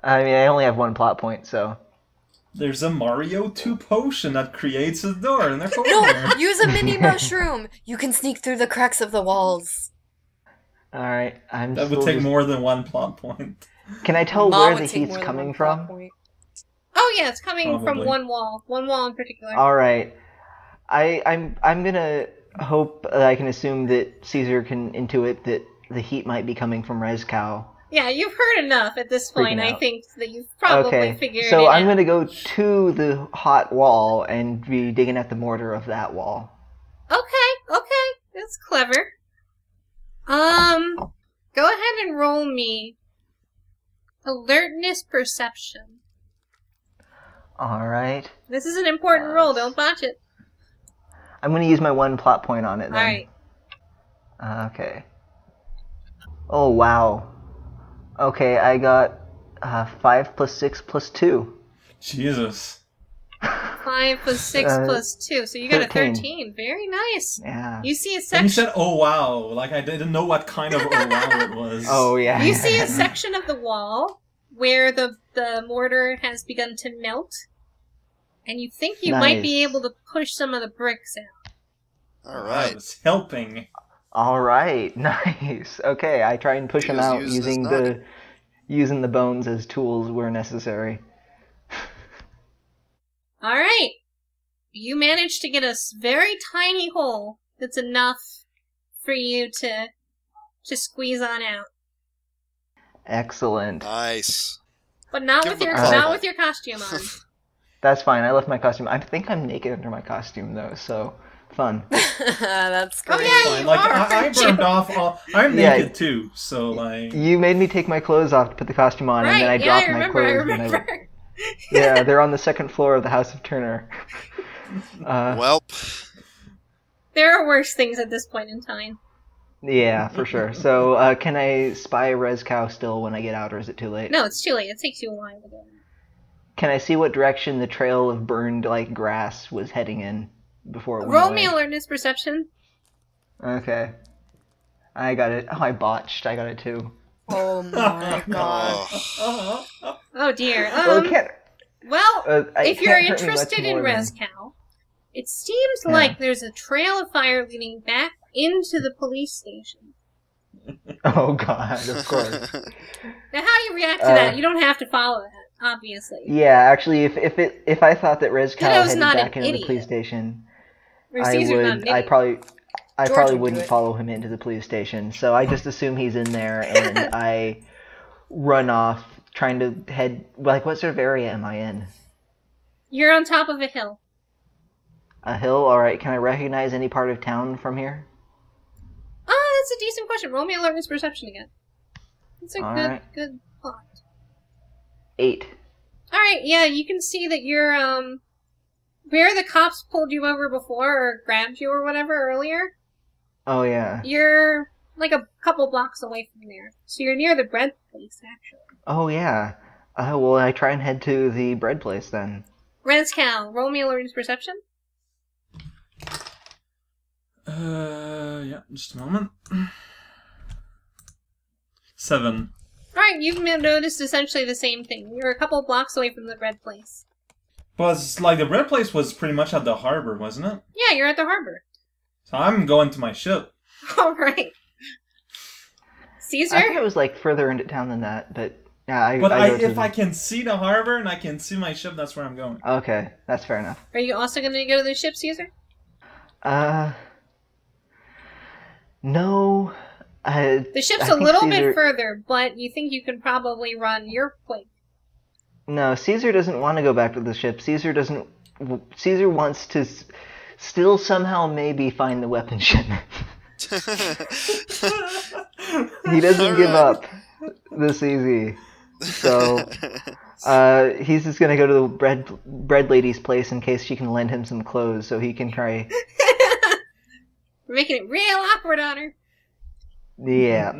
I mean, I only have 1 plot point, so. There's a Mario 2 potion that creates a door in the corner. No, use a mini mushroom. You can sneak through the cracks of the walls. All right, I'm. That would still take just- more than 1 plot point. Can I tell Ma where would the take heat's more than coming one plot from? point. Oh, yeah, it's coming from Probably. one wall in particular. All right, I'm gonna hope that I can assume that Caesar can intuit that the heat might be coming from Rezcow. Yeah, you've heard enough at this point. Freaking I out. think that you've probably Okay, figured so it I'm out. gonna go to the hot wall and be digging at the mortar of that wall. Okay, that's clever. Go ahead and roll me alertness perception. All right, This is an important roll. Don't botch it. I'm gonna use my 1 plot point on it then. All right. Okay. Oh wow. Okay, I got 5 plus 6 plus 2. Jesus. 5 plus 6 plus 2. So you got 13. a 13. Very nice. Yeah. You see a And you section. said, "Oh wow!" Like I didn't know what kind of "oh wow" it was. Oh yeah. You see a section of the wall where the mortar has begun to melt, and you think you might be Nice. able to push some of the bricks out. all I right. was helping. All right. Nice. Okay, I try and push He them was out used as using the bones as tools where necessary. All right. You managed to get a very tiny hole that's enough for you to squeeze on out, Excellent. Nice. but not Give with him your a clap. not with your costume on. That's fine. I left my costume. I think I'm naked under my costume though, so fun. That's Oh, great. yeah, Fine. you Like are, I aren't you? burned off. I'm Yeah. naked too, so like. You made me take my clothes off to put the costume on, and then I Right, yeah, dropped I my remember, I clothes. and remember. Yeah, they're on the 2nd floor of the House of Turner. Welp. There are worse things at this point in time. Yeah, for sure. So, can I spy Res Cow still when I get out, or is it too late? No, it's too late. It takes you a while to go. Can I see what direction the trail of burned, like, grass was heading in before it went Roll away? me alertness perception. Okay. I got it. Oh, I botched. I got it too. Oh my god. Oh. Oh dear. Well, it can't, Well, it if you're can't hurt me much interested in more than- ResCal, it seems Yeah. like there's a trail of fire leading back into the police station. Oh god, of course. Now, how you react to that? You don't have to follow that, obviously. Yeah, actually, if I thought that Res Cow Kiddo's headed not back an into the idiot. police station, Or I Caesar's not an would. idiot. I George probably would do wouldn't it. follow him into the police station. So I just assume he's in there, and I run off, trying to head. Like, what sort of area am I in? You're on top of a hill. A hill. All right. Can I recognize any part of town from here? Oh, that's a decent question. Roll me alertness perception again. That's a All good, right. good plot. 8. Alright, yeah, you can see that you're, where the cops pulled you over before, or grabbed you or whatever earlier, Oh yeah. you're, like, a couple blocks away from there. So you're near the bread place, actually. Oh yeah. Well, I try and head to the bread place then. ResCal, roll me alertness perception. Yeah, just a moment. 7. Alright, you've noticed essentially the same thing. You're a couple blocks away from the bread place. Well, it's like the bread place was pretty much at the harbor, wasn't it? Yeah, you're at the harbor. So I'm going to my ship. Alright. Caesar? I think it was like further into town than that, but yeah. But go to if the- I can see the harbor and I can see my ship, that's where I'm going. Okay, that's fair enough. Are you also going to go to the ship, Caesar? No. The ship's I a think little Caesar- bit further, but you think you could probably run your way. No, Caesar doesn't want to go back to the ship. Caesar doesn't. Caesar wants to still somehow maybe find the weapon shipment. He doesn't give up this easy. So, he's just gonna go to the bread lady's place in case she can lend him some clothes so he can try. We're making it real awkward on her. Yeah.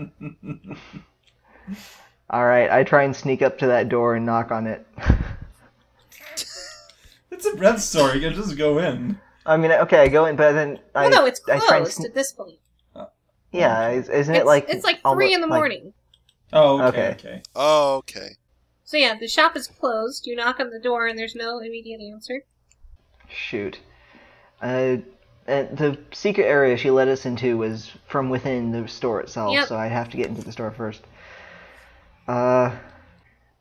Alright, I try and sneak up to that door and knock on it. It's a bread store. You can just go in. I mean, okay, I go in, but then Well, no, it's I try and closed at this point. yeah, isn't it like It's like almost 3 in the like- morning. Oh, Okay. okay. Oh, okay. So yeah, the shop is closed. You knock on the door and there's no immediate answer. Shoot. The secret area she led us into was from within the store itself, Yep. so I'd have to get into the store first.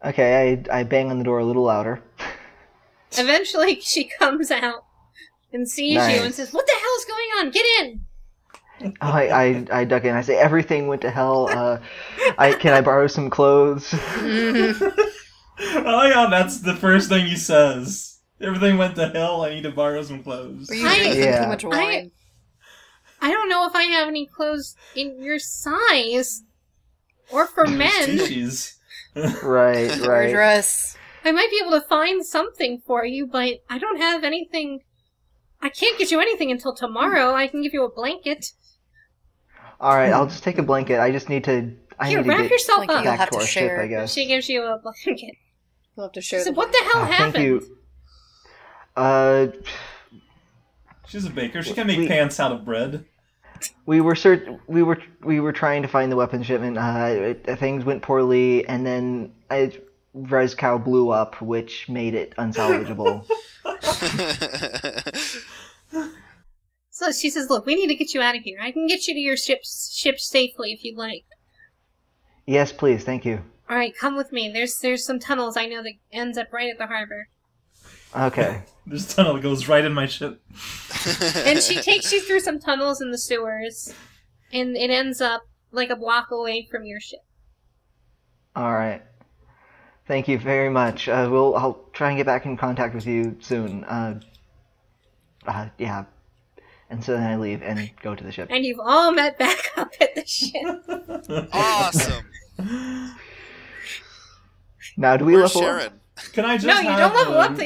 Okay, I bang on the door a little louder. Eventually, she comes out and sees you and Nice. says, "What the hell is going on? Get in!" I duck in. I say everything went to hell. Can I borrow some clothes? Oh yeah, that's the first thing he says. Everything went to hell. I need to borrow some clothes. Were you I- drinking Yeah. too much wine? I don't know if I have any clothes in your size or for men. Species. Right, Or right. dress? I might be able to find something for you, but I don't have anything. I can't get you anything until tomorrow. I can give you a blanket. All right, I'll just take a blanket. I just need to. I Here, need to wrap get yourself Like up. you'll back have to to our ship, share. I guess. She gives you a blanket. You'll have to She share. said, "What the hell happened?" Thank you. She's a baker. She can make pants out of bread. We were trying to find the weapon shipment. Things went poorly, and then Res Cow blew up, which made it unsalvageable. So she says, "Look, we need to get you out of here. I can get you to your ship safely if you'd like. Yes, please, thank you. All right, come with me. There's some tunnels I know that ends up right at the harbor." Okay. This tunnel goes right in my ship. And she takes you through some tunnels in the sewers, and it ends up like a block away from your ship. All right. Thank you very much. I'll try and get back in contact with you soon. Yeah. And so then I leave and go to the ship. And you've all met back up at the ship. Awesome. Now, do we Where's level up? Sharon? Can I just No, you have, don't level up till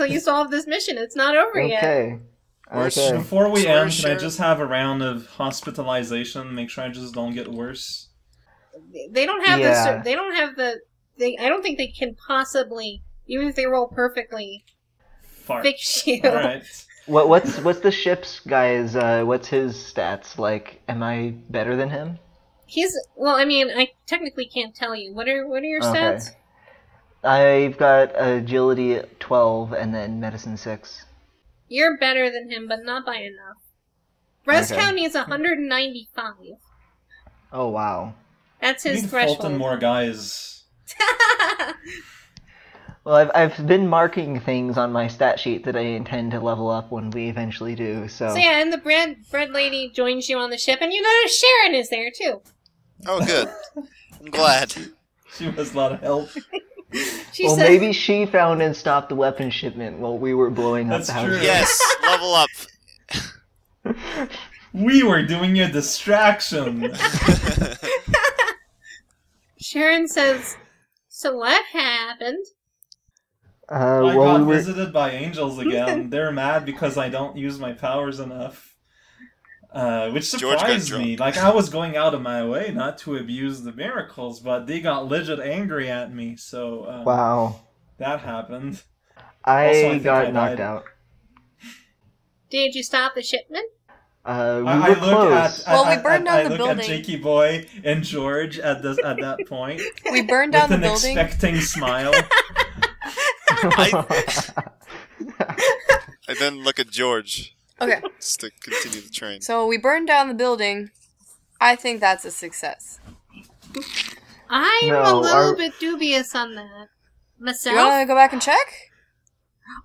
you solve this mission. It's not over yet. Okay. Okay. Before we Swear, end, can I sure. just have a round of hospitalization? Make sure I just don't get worse. They don't have Yeah. They don't have the. I don't think they can possibly, even if they roll perfectly, Fart. fix you. Alright. What's the ship's guy's? What's his stats like? Am I better than him? He's well. I mean, I technically can't tell you. What are your Okay. stats? I've got agility 12 and then medicine 6. You're better than him, but not by enough. Rest Okay. count is 195. Oh wow. That's We his need threshold. Fulton more guys. Well, I've been marking things on my stat sheet that I intend to level up when we eventually do. So yeah, and the bread lady joins you on the ship, and you notice Sharon is there too. Oh, good. I'm glad. She was a lot of help. She Well, says, maybe she found and stopped the weapon shipment while we were blowing up That's the house. true. Yes, level up. We were doing a distraction. Sharon says, "So what happened?" I Well, got we were. visited by angels again. They're mad because I don't use my powers enough. Which George got surprised me. drunk. Like, I was going out of my way not to abuse the miracles, but they got legit angry at me, so Wow. that happened. Also, I I think got I knocked died. out. Did you stop the shipment? We I were look close. Well, we burned down I the look building. at Jakey Boy and George at that point We burned down with the an building. expecting smile. I then look at George Okay, just to continue the train. so we burned down the building. I think that's a success. I'm No, a little our- bit dubious on that. You Myself? want to go back and check?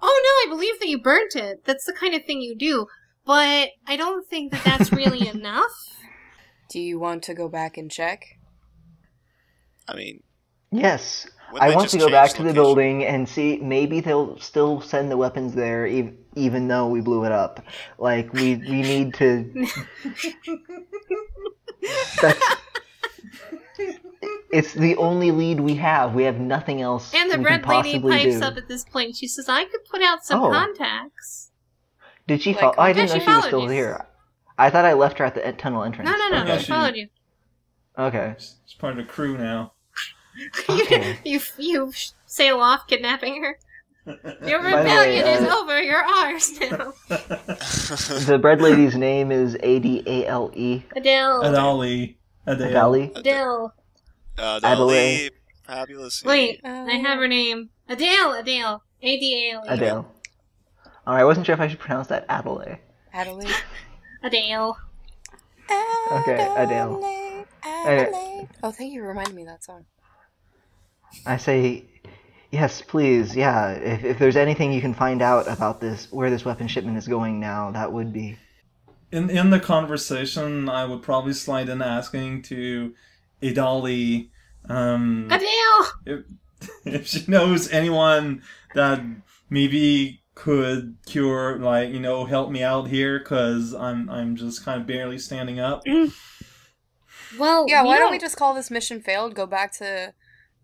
Oh no, I believe that you burnt it. That's the kind of thing you do. But I don't think that that's really enough. Do you want to go back and check? I mean, Yes. wouldn't I they want just to go change back to the location? building and see. Maybe they'll still send the weapons there, even though we blew it up. Like we need to. That's, it's the only lead we have. We have nothing else. And the we red can lady possibly pipes do. up at this point. She says, I could put out some Oh. contacts. Did she Like, follow? I didn't yeah, know she she was followed still you. here. I thought I left her at the tunnel entrance. No, Yeah, she she- followed you. Okay. She's part of the crew now. Okay. you sail off kidnapping her. Your By the way, rebellion is over. You're ours now. The bread lady's name is Adale. Adele. Adali. Adali. Adele. Adelaide. Fabulous. Wait, I have her name. Adele. Adele. A-D-A-L-E. Adele. I wasn't sure if I should pronounce that Adelaide. Adelaide. Adele. Okay, Adele. Adelaide. Oh, thank you for reminding me of that song. I say, yes, please, yeah. If there's anything you can find out about this, where this weapon shipment is going now, that would be. In the conversation, I would probably slide in asking to Idali Adele! if she knows anyone that maybe could cure, like, help me out here, because I'm just kind of barely standing up. Well, Yeah, why don't we just call this mission failed, go back to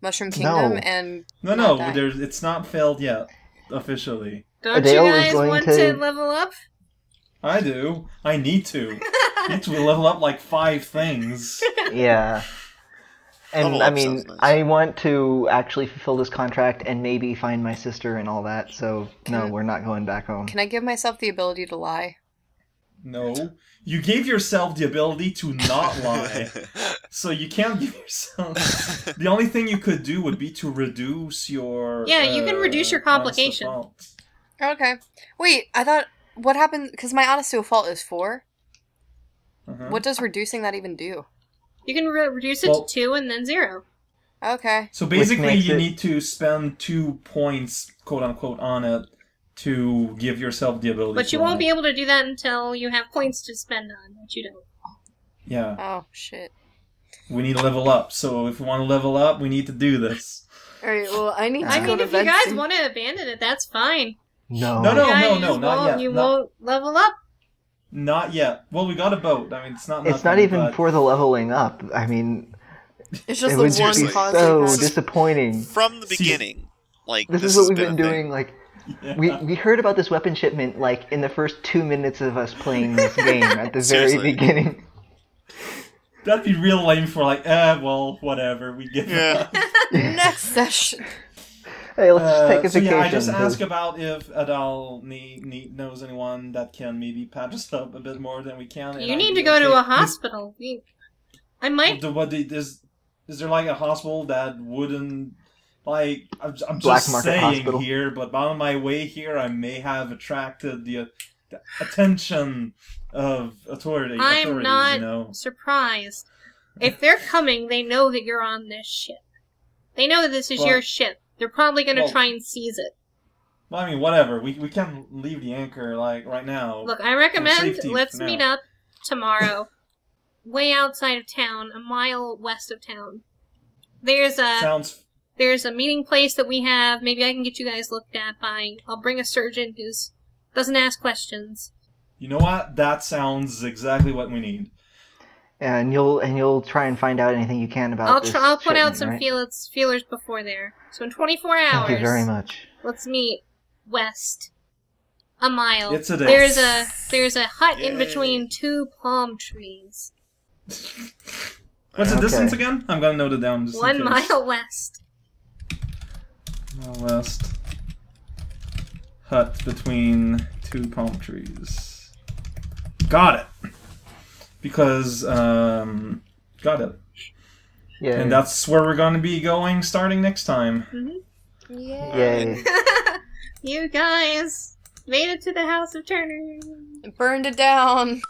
Mushroom Kingdom, No. and No, not die? it's not failed yet, officially. Don't Adele you is guys going want to- to level up? I do. I need to. Need to level up like 5 things. Yeah. And Level I up mean, sounds nice. I want to actually fulfill this contract and maybe find my sister and all that, so no, we're not going back home. Can I give myself the ability to lie? No. You gave yourself the ability to not lie. So you can't give yourself... The only thing you could do would be to reduce your... Yeah, you can reduce your complication. honest Okay. Wait, I thought... What happened... Because my honest to a fault is 4. uh-huh. What does reducing that even do? You can reduce it Well- to 2 and then 0. Okay. So basically makes you it- need to spend 2 points, quote-unquote, on it to give yourself the ability But to you won't lie. be able to do that until you have points to spend on, which you don't. Yeah. Oh, shit. We need to level up. So if we want to level up, we need to do this. Alright, well, I need to I I go mean, to if you bed guys soon. want to abandon it, that's fine. No. No, no. Yeah, you just not won't, yet. You Not- won't level up. Not yet. Well, we got a boat. I mean, it's not. It's not nothing, even but- for the leveling up. I mean, It's just it the would one just be seriously. cause so we had. disappointing. From the See- beginning. Like, This is has what we've a been thing. doing, like, Yeah. We heard about this weapon shipment like in the first 2 minutes of us playing this game at the very Seriously. beginning. That'd be real lame for like, well, whatever, we give Yeah. up. Next session. Hey, let's just take a so vacation. yeah, I just ask about if Adal knows anyone that can maybe patch us up a bit more than we can. and You I'd need be to go to okay. a hospital. I might. Is there like a hospital that wouldn't like? I'm Black just market saying hospital. here, but on my way here, I may have attracted the attention of authorities. I'm not You know. surprised. If they're coming, they know that you're on this ship. They know that this is Well- your ship. They're probably going to well- try and seize it. Well, I mean, whatever. We can leave the anchor like right now. Look, I recommend safety let's for meet now. up tomorrow, way outside of town, a mile west of town. There's Sounds. a meeting place that we have. Maybe I can get you guys looked at by. I'll bring a surgeon who doesn't ask questions. You know what? That sounds exactly what we need. And you'll try and find out anything you can about this I'll put out shipment, some right? feelers before there. So in 24 hours, Thank you very much. let's meet west, a mile. It's a day. There's a hut in Yay. between two palm trees. What's the Okay. distance again? I'm gonna note it down. Just in 1 case. mile west. Mile west. Hut between two palm trees. Got it. Because got it. Yeah. And that's where we're gonna be going starting next time. Yay. You guys made it to the House of Turner. Burned it down.